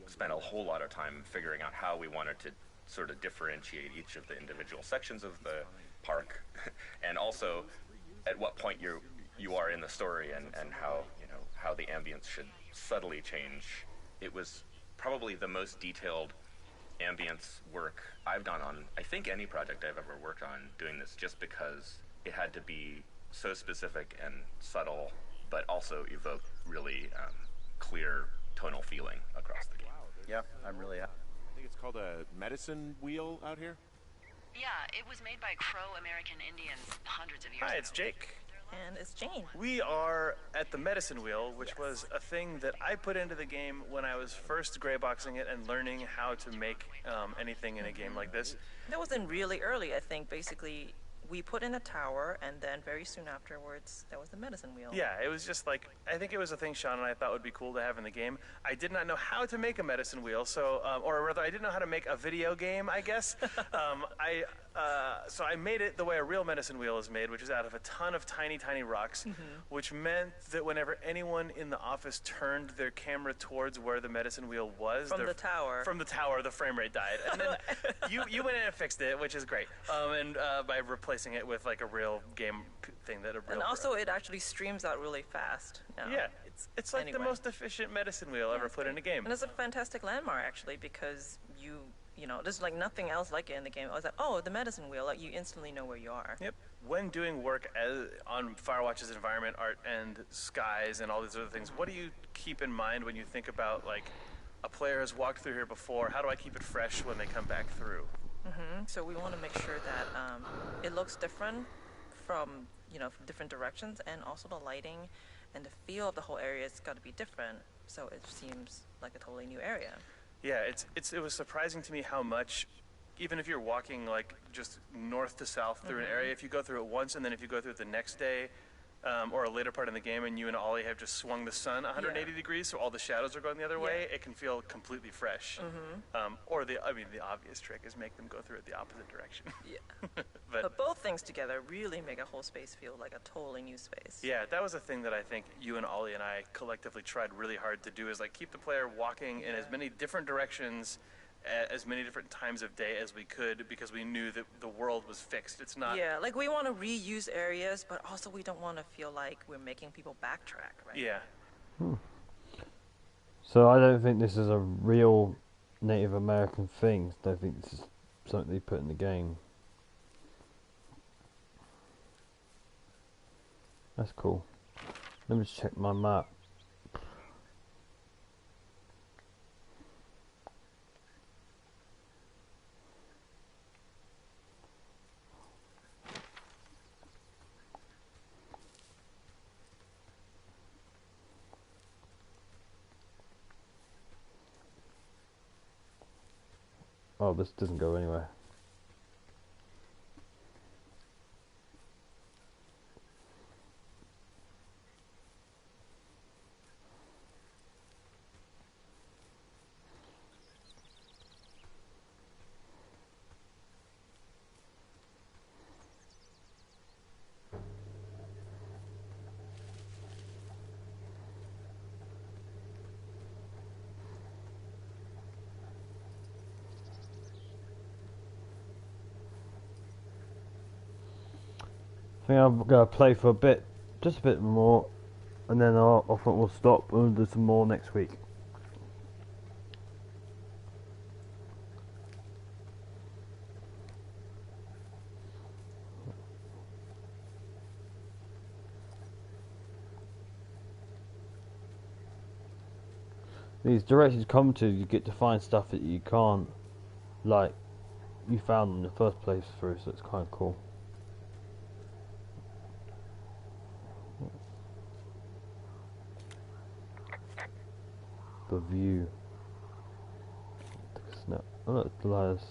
spent a whole lot of time figuring out how we wanted to sort of differentiate each of the individual sections of the park, and also at what point you are in the story, and how the ambience should subtly change. It was probably the most detailed ambience work I've done on, I think, any project I've ever worked on doing this, just because it had to be so specific and subtle, but also evoke really clear tonal feeling across the game. Yeah, I'm really happy. I think it's called a medicine wheel out here. Yeah, it was made by Crow American Indians hundreds of years ago. Hi, it's Jake. And it's Jane. We are at the medicine wheel, which was a thing that I put into the game when I was first grayboxing it and learning how to make anything in a game like this. That was in really early, I think. Basically, we put in a tower, and then very soon afterwards, that was the medicine wheel. Yeah, it was just like, I think it was a thing Sean and I thought would be cool to have in the game. I did not know how to make a medicine wheel, so, or rather, I didn't know how to make a video game, I guess. So I made it the way a real medicine wheel is made, which is out of a ton of tiny, tiny rocks, which meant that whenever anyone in the office turned their camera towards where the medicine wheel was... From the tower, the frame rate died. And then you went in and fixed it, which is great. And by replacing it with like a real game thing that a real... And also it actually streams out really fast now. Yeah, it's like the most efficient medicine wheel ever put in a game. And it's a fantastic landmark, actually, because there's like nothing else like it in the game. I was like, oh, the medicine wheel, like you instantly know where you are. Yep. When doing work on Firewatch's environment art and skies and all these other things, what do you keep in mind when you think about, like, a player has walked through here before, how do I keep it fresh when they come back through? So we want to make sure that it looks different from different directions, and also the lighting and the feel of the whole area has got to be different, so it seems like a totally new area. Yeah, it was surprising to me how much, even if you're walking like just north to south through an area, if you go through it once and then if you go through it the next day, or a later part in the game, and you and Ollie have just swung the sun 180 degrees, so all the shadows are going the other way, it can feel completely fresh. Or the obvious trick is make them go through it the opposite direction. Yeah. But both things together really make a whole space feel like a totally new space. Yeah, that was a thing that I think you and Ollie and I collectively tried really hard to do, is like keep the player walking in as many different directions at as many different times of day as we could, because we knew that the world was fixed. It's not... Yeah, like we want to reuse areas, but also we don't want to feel like we're making people backtrack, right? Yeah. So I don't think this is a real Native American thing. I don't think this is something they put in the game. That's cool. Let me just check my map. Oh, this doesn't go anywhere. think I'm gonna play for a bit, just a bit more, and then I think we'll stop and do some more next week. These directions come to, you get to find stuff that you can't, like, you found in the first place through, so it's kind of cool. The view. Take a snap. Oh, look, the layers.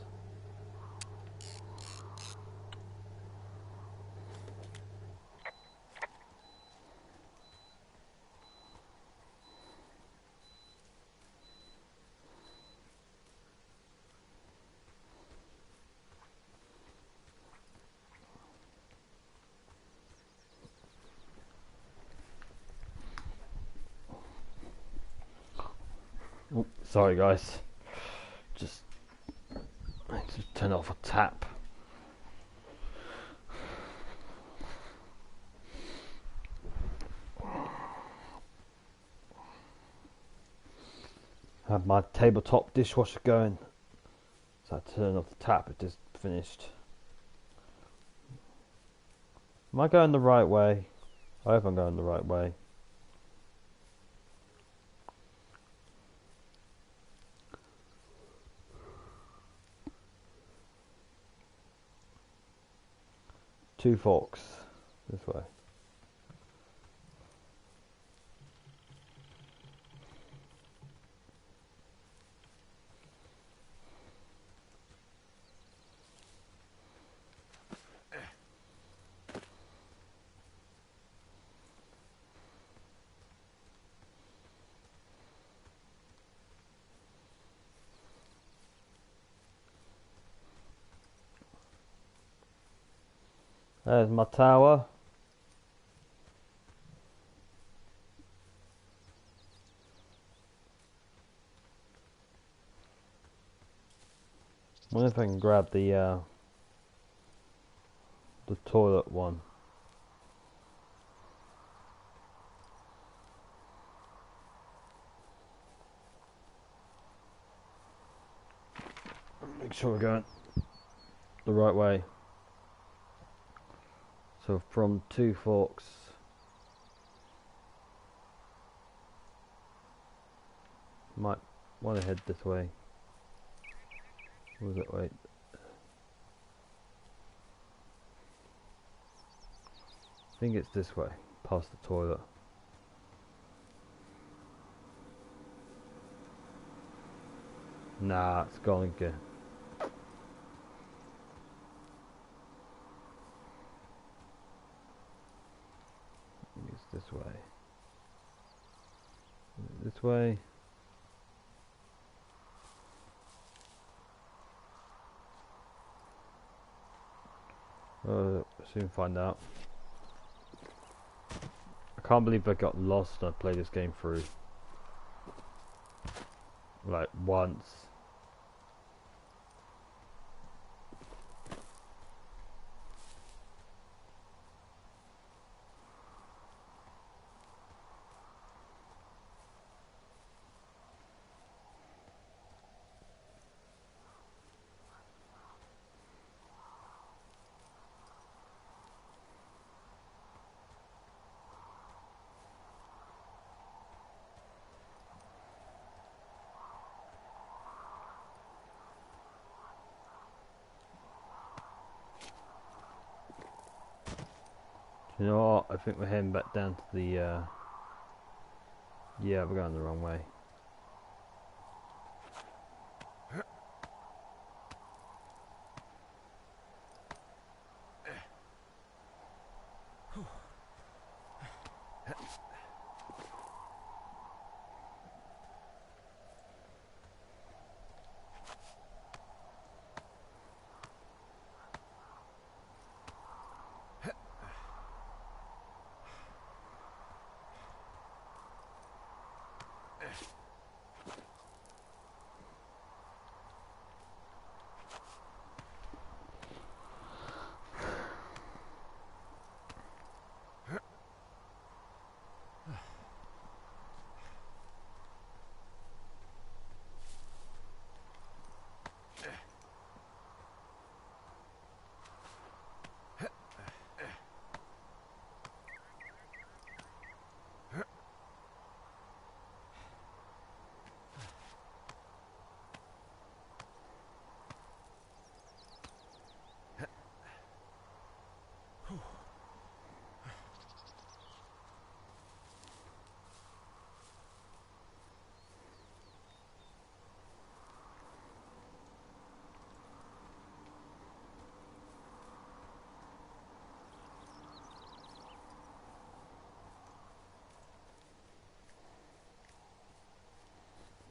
Oh, sorry guys, just I need to turn off a tap. I have my tabletop dishwasher going, so I turned off the tap. It just finished. Am I going the right way? I hope I'm going the right way. Two forks this way. There's my tower. I wonder if I can grab the toilet one. Make sure we're going the right way. So from Two Forks, might want to head this way. Or was it? Wait. I think it's this way, past the toilet. Nah, it's gone again. It's this way. This way. Soon find out. I can't believe I got lost and I played this game through. Like once. You know what? I think we're heading back down to the. Yeah, we're going the wrong way.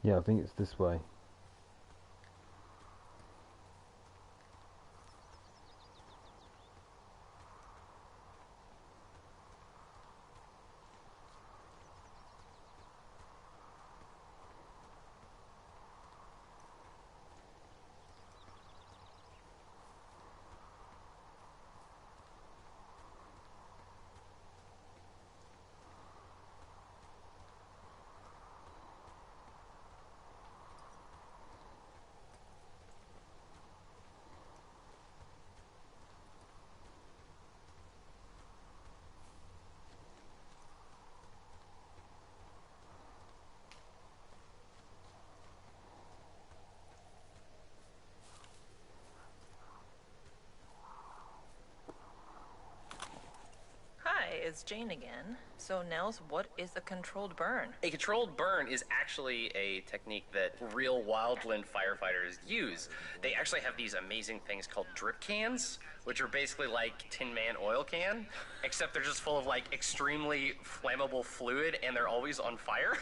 Yeah, I think it's this way. Hi, it's Jane again. So, Nels, what is a controlled burn? A controlled burn is actually a technique that real wildland firefighters use. They actually have these amazing things called drip cans, which are basically like Tin Man oil can, except they're just full of like extremely flammable fluid and they're always on fire.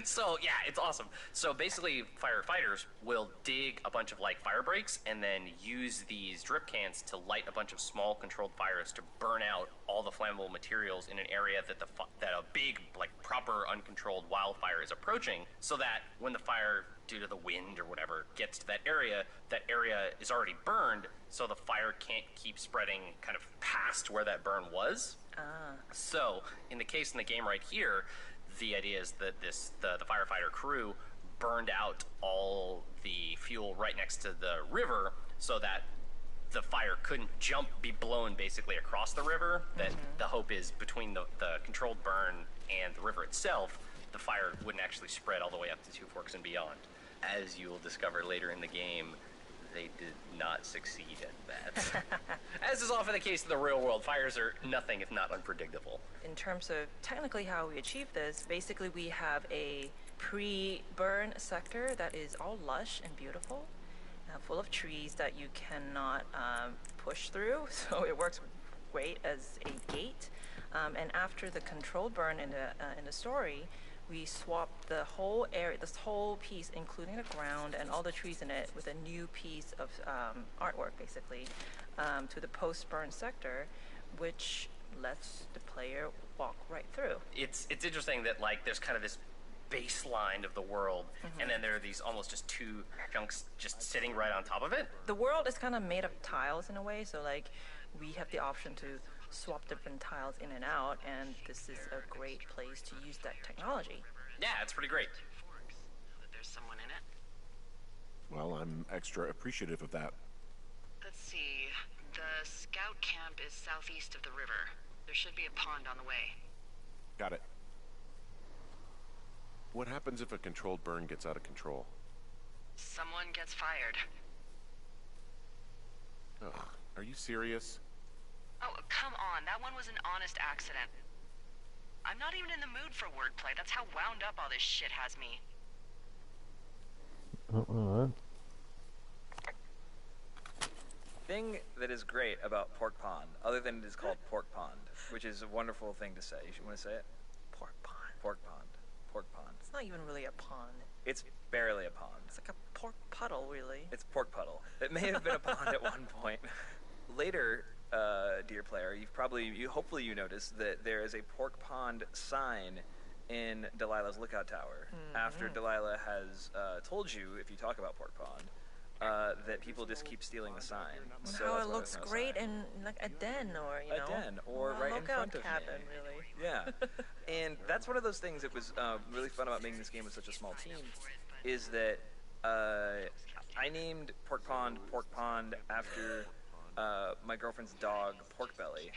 So yeah, it's awesome. So basically firefighters will dig a bunch of like fire breaks and then use these drip cans to light a bunch of small controlled fires to burn out all the flammable materials in an area that that a big like proper uncontrolled wildfire is approaching, so that when the fire, due to the wind or whatever, gets to that area is already burned, so the fire can't keep spreading kind of past where that burn was. So in the case in the game right here, the idea is that the firefighter crew burned out all the fuel right next to the river so that the fire couldn't be blown basically across the river. That the hope is between the controlled burn and the river itself, the fire wouldn't actually spread all the way up to Two Forks and beyond. As you will discover later in the game, they did not succeed at that. As is often the case in the real world, fires are nothing if not unpredictable. In terms of technically how we achieve this, basically we have a pre-burn sector that is all lush and beautiful, full of trees that you cannot push through, so it works great as a gate. And after the controlled burn in the story, we swapped the whole area, this whole piece, including the ground and all the trees in it, with a new piece of artwork, basically, to the post-burn sector, which lets the player walk right through. It's interesting that like there's kind of this baseline of the world, and then there are these almost just two chunks just sitting right on top of it. The world is kind of made of tiles in a way, so like we have the option to swap different tiles in and out, and this is a great place to use that technology. Yeah, it's pretty great. There's someone in it. Well, I'm extra appreciative of that. Let's see. The scout camp is southeast of the river. There should be a pond on the way. Got it. What happens if a controlled burn gets out of control? Someone gets fired. Ugh, are you serious? Oh, come on. That one was an honest accident. I'm not even in the mood for wordplay. That's how wound up all this shit has me. Alright. Thing that is great about Pork Pond, other than it is called Pork Pond, which is a wonderful thing to say. You should want to say it? Pork pond. Pork Pond. Pork Pond. It's not even really a pond. It's barely a pond. It's like a pork puddle, really. It's pork puddle. It may have been a pond at one point. Later, dear player, hopefully you noticed that there is a pork pond sign in Delilah's lookout tower. After Delilah has told you, if you talk about Pork Pond, that people just keep stealing the sign. So How that's it why looks there's no great sign. in like a den, or A den, or a right in lookout front of cabin, me. really. Yeah, and that's one of those things that was really fun about making this game with such a small team, is that I named Pork Pond after my girlfriend's dog, Pork Belly,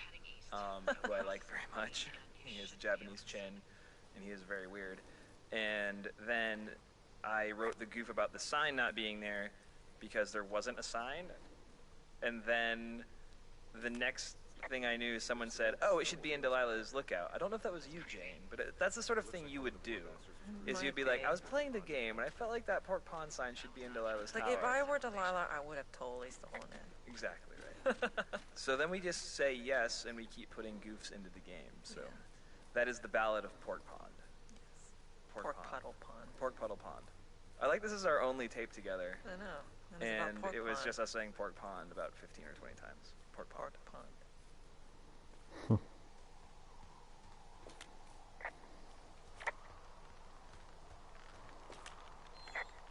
who I like very much. He has a Japanese chin, and he is very weird. And then I wrote the goof about the sign not being there because there wasn't a sign. And then the next thing I knew, someone said, "Oh, it should be in Delilah's lookout." I don't know if that was you, Jane, but that's the sort of thing you would do. Is you'd be like, "I was playing the game, and I felt like that Pork Pond sign should be in Delilah's Like tower." if I were Delilah, I would have totally stolen it. Exactly right. So then we just say yes, and we keep putting goofs into the game. So that is the Ballad of Pork Pond. Pork puddle pond. Pork puddle pond. I like this is our only tape together. I know. And it was just us saying pork pond about 15 or 20 times. Pork pond.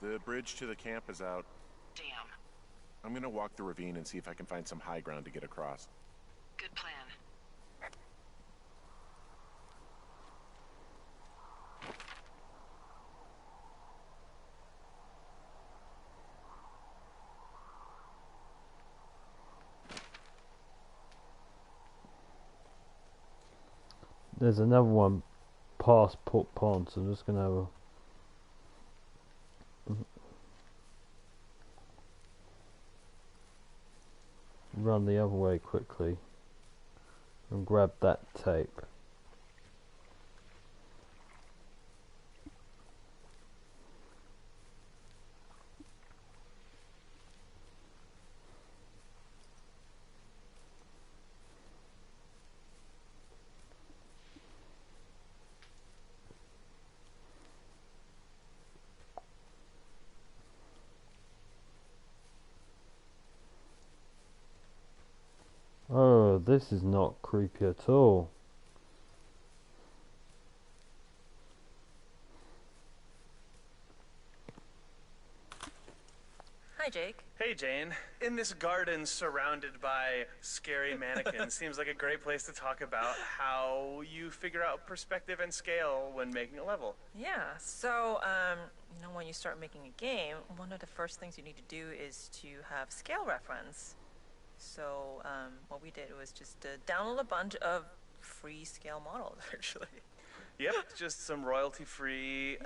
The bridge to the camp is out. Damn. I'm gonna walk the ravine and see if I can find some high ground to get across. Good plan. There's another one past Port Pond, so I'm just gonna have a run the other way quickly and grab that tape. Oh, this is not creepy at all. Hi, Jake. Hey, Jane. In this garden surrounded by scary mannequins seems like a great place to talk about how you figure out perspective and scale when making a level. Yeah, so, when you start making a game, one of the first things you need to do is to have scale reference. So, what we did was just download a bunch of free scale models, actually. Yep, just some royalty-free,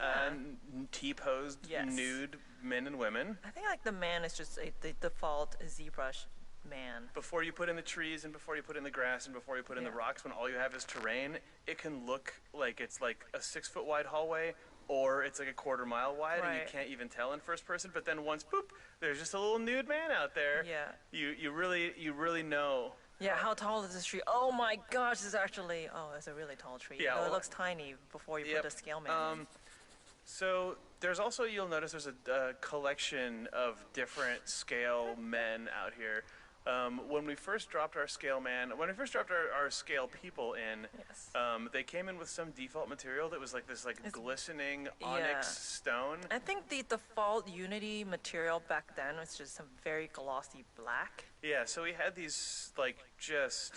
T-posed nude men and women. I think like the man is just the default ZBrush man. Before you put in the trees and before you put in the grass and before you put in the rocks, when all you have is terrain, it can look like it's like a 6-foot wide hallway or it's like a quarter-mile wide and you can't even tell in first person. But then once, boop, there's just a little nude man out there. Yeah. You really know. Yeah, how tall is this tree? Oh my gosh, this is actually, it's a really tall tree. Yeah, it looks tiny before you put the scale man in. So there's also, you'll notice there's a collection of different scale men out here. When we first dropped our scale our scale people in, they came in with some default material that was like this glistening onyx stone. I think the default Unity material back then was just some very glossy black. Yeah, so we had these just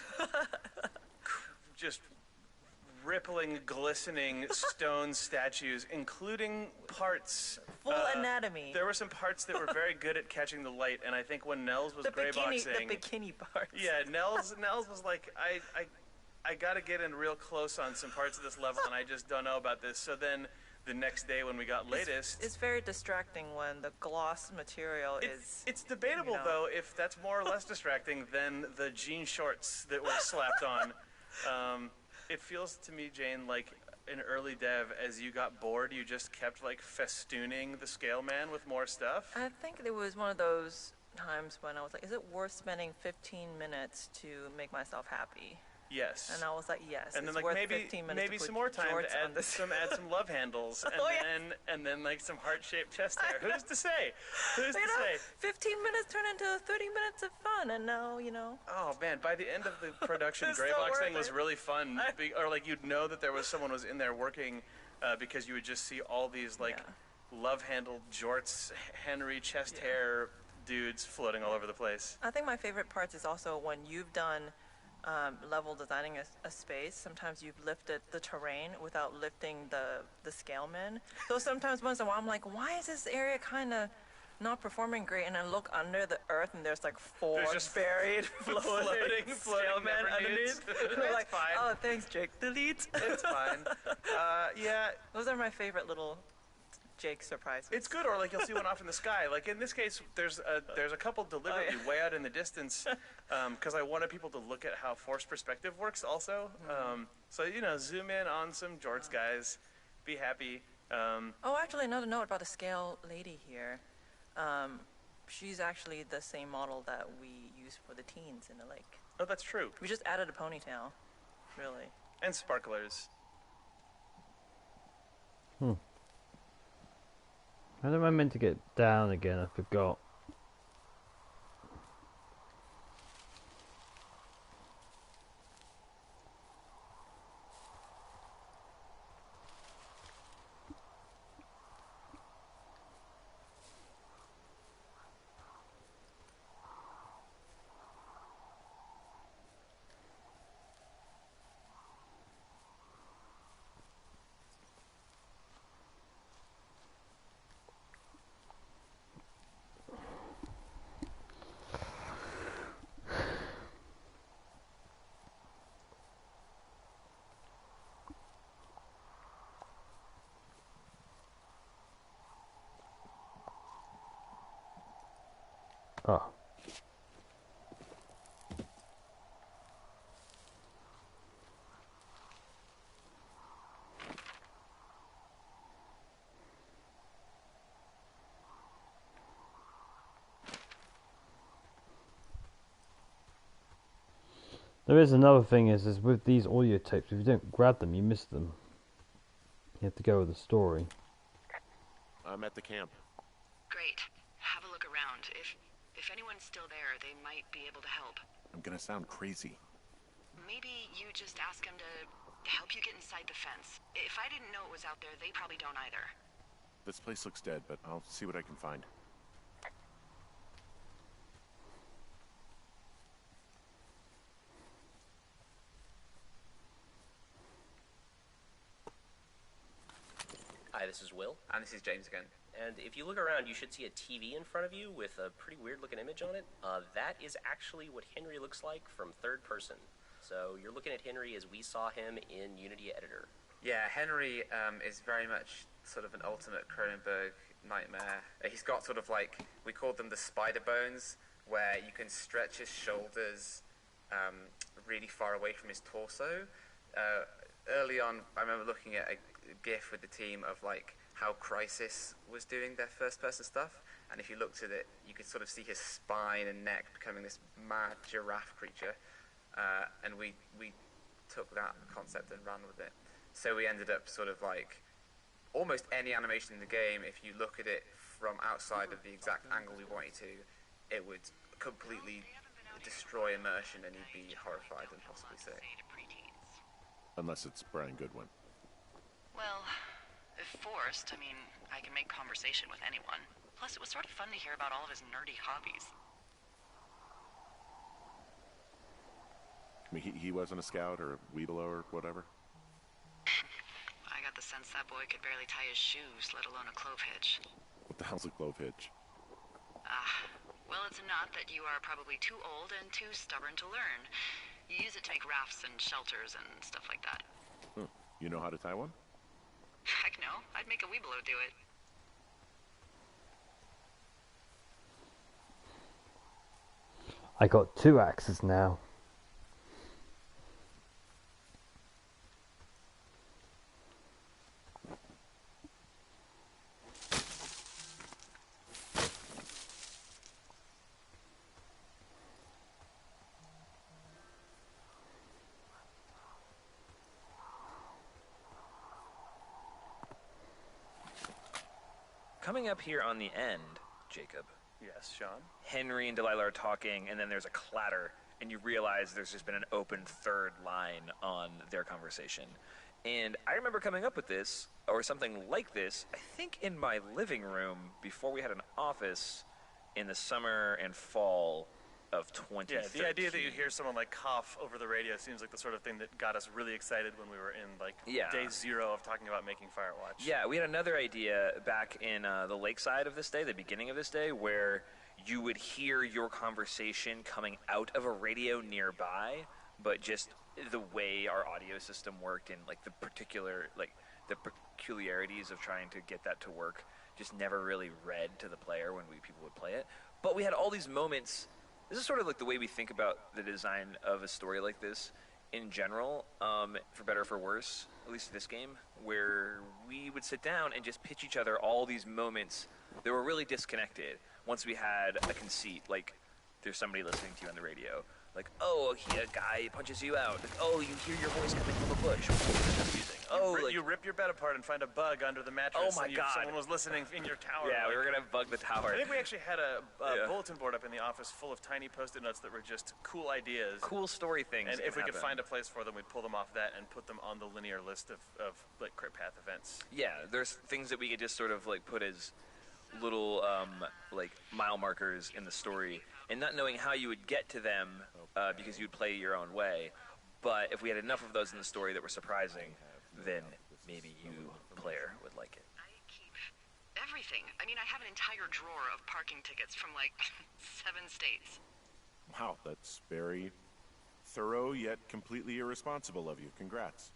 rippling, glistening stone statues, including parts. Full anatomy. There were some parts that were very good at catching the light, and I think when Nels was gray boxing, the bikini parts. Yeah, Nels was like, I got to get in real close on some parts of this level, and I just don't know about this. So then the next day when we got latest, it's very distracting when the gloss material is. It's debatable though if that's more or less distracting than the jean shorts that were slapped on. It feels to me, Jane, like in early dev, as you got bored, you just kept like festooning the scale man with more stuff. I think it was one of those times when I was like, is it worth spending 15 minutes to make myself happy? Yes. And I was like, yes. And then it's like worth 15 minutes maybe to put some more time George to on add some love handles, and then like some heart-shaped chest hair. Who's to say? Who's to say? 15 minutes turned into 30 minutes of fun, and now Oh man! By the end of the production, Greybox thing was really fun. Or like you'd know that there was someone was in there working, because you would just see all these like love-handled jorts, Henry chest hair dudes floating all over the place. I think my favorite parts is also when you've done level designing a space. Sometimes you've lifted the terrain without lifting the scale men. So sometimes once in a while I'm like, why is this area kind of not performing great? And I look under the earth and there's like four just buried floating men underneath. It's like, fine. oh, thanks, Jake. Delete. It's fine. Yeah. Those are my favorite little Jake surprises. It's good, or like you'll see one off in the sky. Like in this case, there's a couple deliberately way out in the distance, because I wanted people to look at how forced perspective works also. So zoom in on some jorts guys, be happy. Oh, actually, another note about the scale lady here. She's actually the same model that we use for the teens in the lake. Oh, that's true. We just added a ponytail, really. And sparklers. How am I meant to get down again? I forgot. Oh. There is another thing is with these audio tapes, if you don't grab them, you miss them. You have to go with the story. I'm at the camp. Great. Have a look around. If anyone's still there, they might be able to help. I'm gonna sound crazy. Maybe you just ask them to help you get inside the fence. If I didn't know it was out there, they probably don't either. This place looks dead, but I'll see what I can find. Hi, this is Will. And this is James again. And if you look around, you should see a TV in front of you with a pretty weird-looking image on it. That is actually what Henry looks like from third person. So you're looking at Henry as we saw him in Unity Editor. Yeah, Henry is very much sort of an ultimate Cronenberg nightmare. He's got sort of like, we called them the spider bones, where you can stretch his shoulders really far away from his torso. Early on, I remember looking at a GIF with the team of like how Crysis was doing their first-person stuff, and if you looked at it, you could sort of see his spine and neck becoming this mad giraffe creature, and we took that concept and ran with it. So we ended up sort of like almost any animation in the game, if you look at it from outside of the exact angle we want you to, it would completely destroy immersion and you'd be horrified and possibly sick. Unless it's Brian Goodwin. Well, if forced, I mean, I can make conversation with anyone. Plus, it was sort of fun to hear about all of his nerdy hobbies. I mean, he wasn't a scout or a Weeblo or whatever? I got the sense that boy could barely tie his shoes, let alone a clove hitch. What the hell's a clove hitch? Well, it's a knot that you are probably too old and too stubborn to learn. You use it to make rafts and shelters and stuff like that. You know how to tie one? Heck no, I'd make a Weeblo do it. I got 2 axes now. Coming up here on the end, Jacob. Yes, Sean? Henry and Delilah are talking, and then there's a clatter, and you realize there's just been an open third line on their conversation. And I remember coming up with this, or something like this, I think in my living room before we had an office in the summer and fall of 2013. Yeah, the idea that you hear someone like cough over the radio seems like the sort of thing that got us really excited when we were in like day 0 of talking about making Firewatch. Yeah, we had another idea back in the lakeside of this day, the beginning of this day, where you would hear your conversation coming out of a radio nearby, but just the way our audio system worked and like the peculiarities of trying to get that to work just never really read to the player when people would play it. But we had all these moments. This is sort of like the way we think about the design of a story like this in general, for better or for worse, at least this game, where we would sit down and just pitch each other all these moments that were really disconnected once we had a conceit, like there's somebody listening to you on the radio, Like, oh, a guy punches you out. Like, oh, you hear your voice coming from a bush. Confusing. Oh, you rip your bed apart and find a bug under the mattress. Oh my God. Someone was listening in your tower. Yeah, we were gonna bug the tower. I think we actually had a bulletin board up in the office full of tiny Post-it notes that were just cool ideas. Cool story things. And if we could find a place for them, we'd pull them off that and put them on the linear list of like Crit Path events. Yeah, there's things that we could just sort of like put as little like mile markers in the story, and not knowing how you would get to them because you'd play your own way. But if we had enough of those in the story that were surprising, then maybe you, player, would like it. I keep everything. I mean, I have an entire drawer of parking tickets from like 7 states. Wow, that's very thorough yet completely irresponsible of you. Congrats.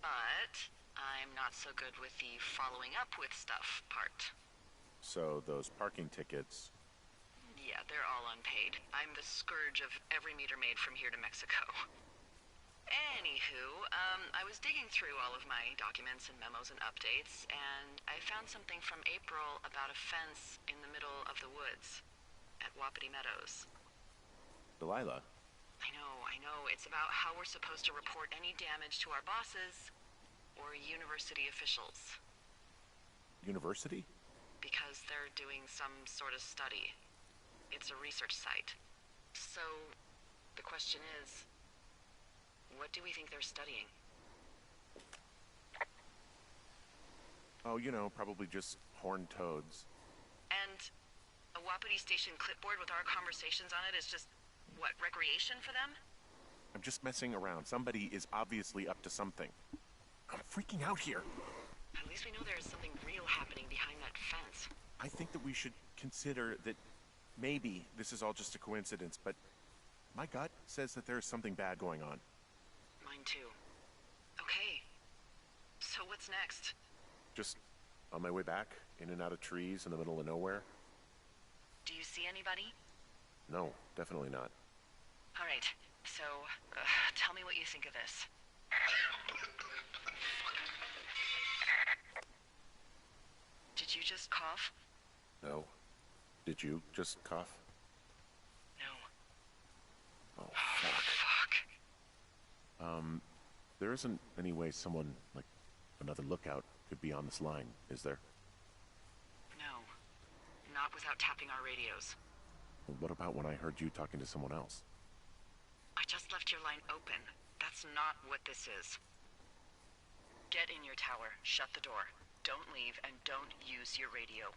But I'm not so good with the following up with stuff part. So those parking tickets... Yeah, they're all unpaid. I'm the scourge of every meter made from here to Mexico. Anywho, I was digging through all of my documents and memos and updates, and I found something from April about a fence in the middle of the woods at Wapiti Meadows. Delilah? I know. It's about how we're supposed to report any damage to our bosses or university officials. University? Because they're doing some sort of study. It's a research site. So, the question is, what do we think they're studying? Oh, you know, probably just horned toads. And a Wapiti Station clipboard with our conversations on it is just, what, recreation for them? I'm just messing around. Somebody is obviously up to something. I'm freaking out here. At least we know there is something real happening behind that fence. I think that we should consider that maybe this is all just a coincidence, but my gut says that there's something bad going on. Mine too. Okay. So what's next? Just on my way back, in and out of trees in the middle of nowhere. Do you see anybody? No, definitely not. All right. So, tell me what you think of this. Did you just cough? No. Did you just cough? No. Oh, fuck. There isn't any way someone, like, another lookout could be on this line, is there? No. Not without tapping our radios. Well, what about when I heard you talking to someone else? I just left your line open. That's not what this is. Get in your tower, shut the door. Don't leave, and don't use your radio.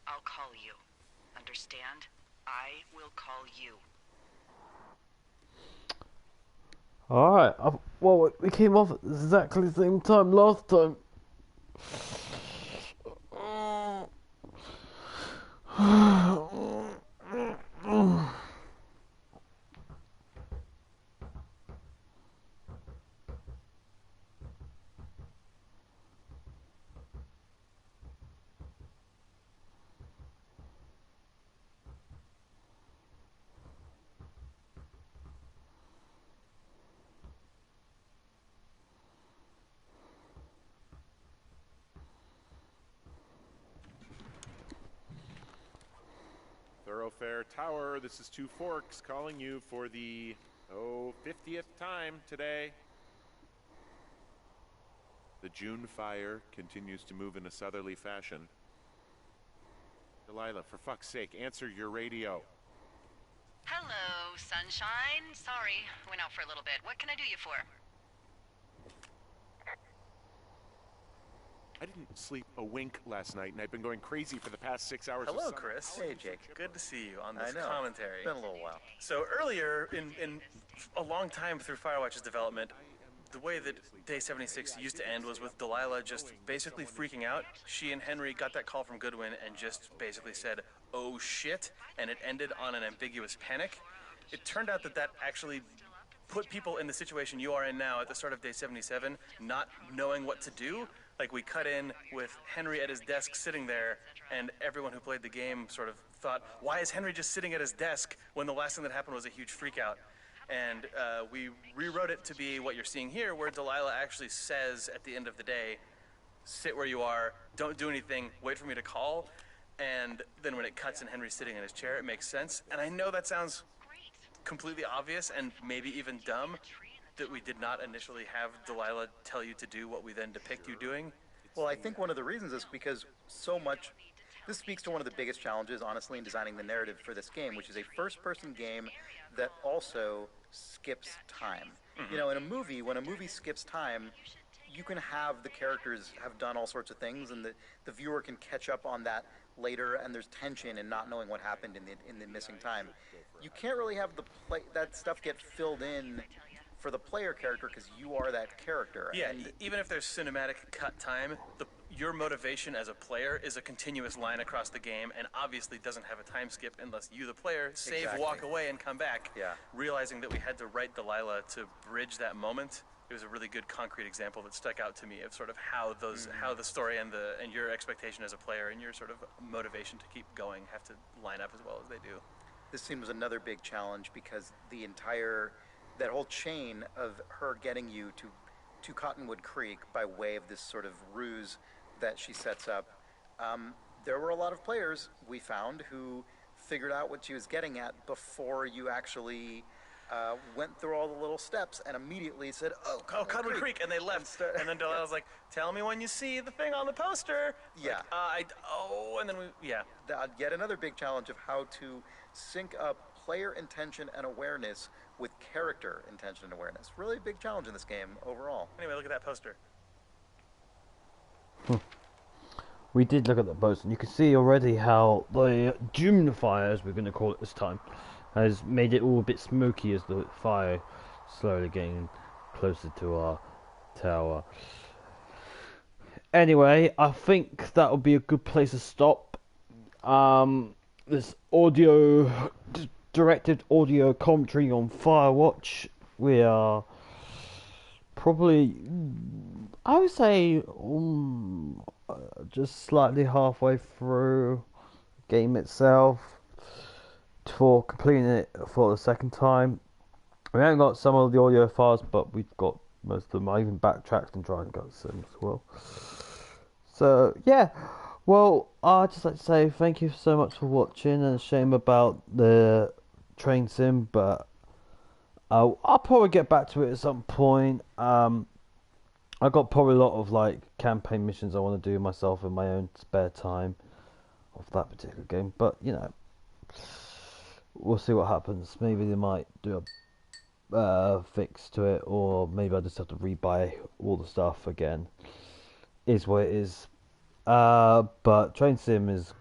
I'll call you. Understand? I will call you. Alright, well, we came off at exactly the same time last time. Thoroughfare Tower, this is Two Forks calling you for the, 50th time today. The June fire continues to move in a southerly fashion. Delilah, for fuck's sake, answer your radio. Hello, sunshine. Sorry, went out for a little bit. What can I do you for? I didn't sleep a wink last night, and I've been going crazy for the past 6 hours. Hello, of Chris. Hey, Jake. Good to see you on this I know. commentary. It's been a little while. So earlier, in a long time through Firewatch's development, the way that Day 76 used to end was with Delilah just basically freaking out. She and Henry got that call from Goodwin and just basically said, "Oh shit," and it ended on an ambiguous panic. It turned out that actually put people in the situation you are in now at the start of Day 77, not knowing what to do. Like, we cut in with Henry at his desk sitting there, and everyone who played the game sort of thought, why is Henry just sitting at his desk when the last thing that happened was a huge freak out? And we rewrote it to be what you're seeing here, where Delilah actually says at the end of the day, sit where you are, don't do anything, wait for me to call. And then when it cuts and Henry's sitting in his chair, it makes sense. And I know that sounds completely obvious and maybe even dumb that we did not initially have Delilah tell you to do what we then depict you doing? Well, I think one of the reasons is because so much. This speaks to one of the biggest challenges, honestly, in designing the narrative for this game, which is a first-person game that also skips time. You know, in a movie, when a movie skips time, you can have the characters have done all sorts of things, and the viewer can catch up on that later, and there's tension in not knowing what happened in the missing time. You can't really have that stuff get filled in for the player character because you are that character. Yeah, and even if there's cinematic cut time, your motivation as a player is a continuous line across the game, and obviously doesn't have a time skip unless you, the player, save, Exactly. walk away, and come back. Yeah. Realizing that we had to write Delilah to bridge that moment, it was a really good concrete example that stuck out to me of sort of how how the story and your expectation as a player and your sort of motivation to keep going have to line up as well as they do. This scene was another big challenge because that whole chain of her getting you to Cottonwood Creek by way of this sort of ruse that she sets up, there were a lot of players we found who figured out what she was getting at before you actually went through all the little steps and immediately said, "Oh, Cottonwood Creek," and they left. And then Delilah was like, "Tell me when you see the thing on the poster." Yeah. Like, and then Yet another big challenge of how to sync up player intention and awareness with character intention and awareness. Really big challenge in this game overall. Anyway, look at that poster. We did look at the poster, and you can see already how the Doom fire, as we're going to call it this time, has made it all a bit smoky as the fire slowly getting closer to our tower. Anyway, I think that would be a good place to stop. This directed audio commentary on Firewatch. We are probably, I would say, just slightly halfway through the game itself for completing it for the second time. We haven't got some of the audio files, but we've got most of them. I even backtracked and tried and got some as well. So yeah, well, I'd just like to say thank you so much for watching, and a shame about the train sim, but I'll probably get back to it at some point. I got probably a lot of like campaign missions I want to do myself in my own spare time of that particular game, but you know, we'll see what happens. Maybe they might do a fix to it, or maybe I just have to rebuy all the stuff again. Is what it is. But Train Sim is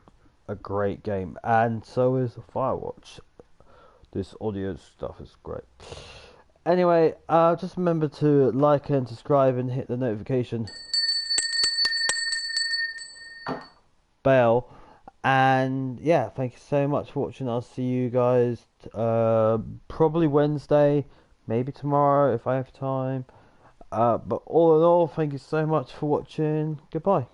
a great game, and so is Firewatch. This audio stuff is great. Anyway, just remember to like and subscribe and hit the notification bell. And yeah, thank you so much for watching. I'll see you guys probably Wednesday, maybe tomorrow if I have time. But all in all, thank you so much for watching. Goodbye.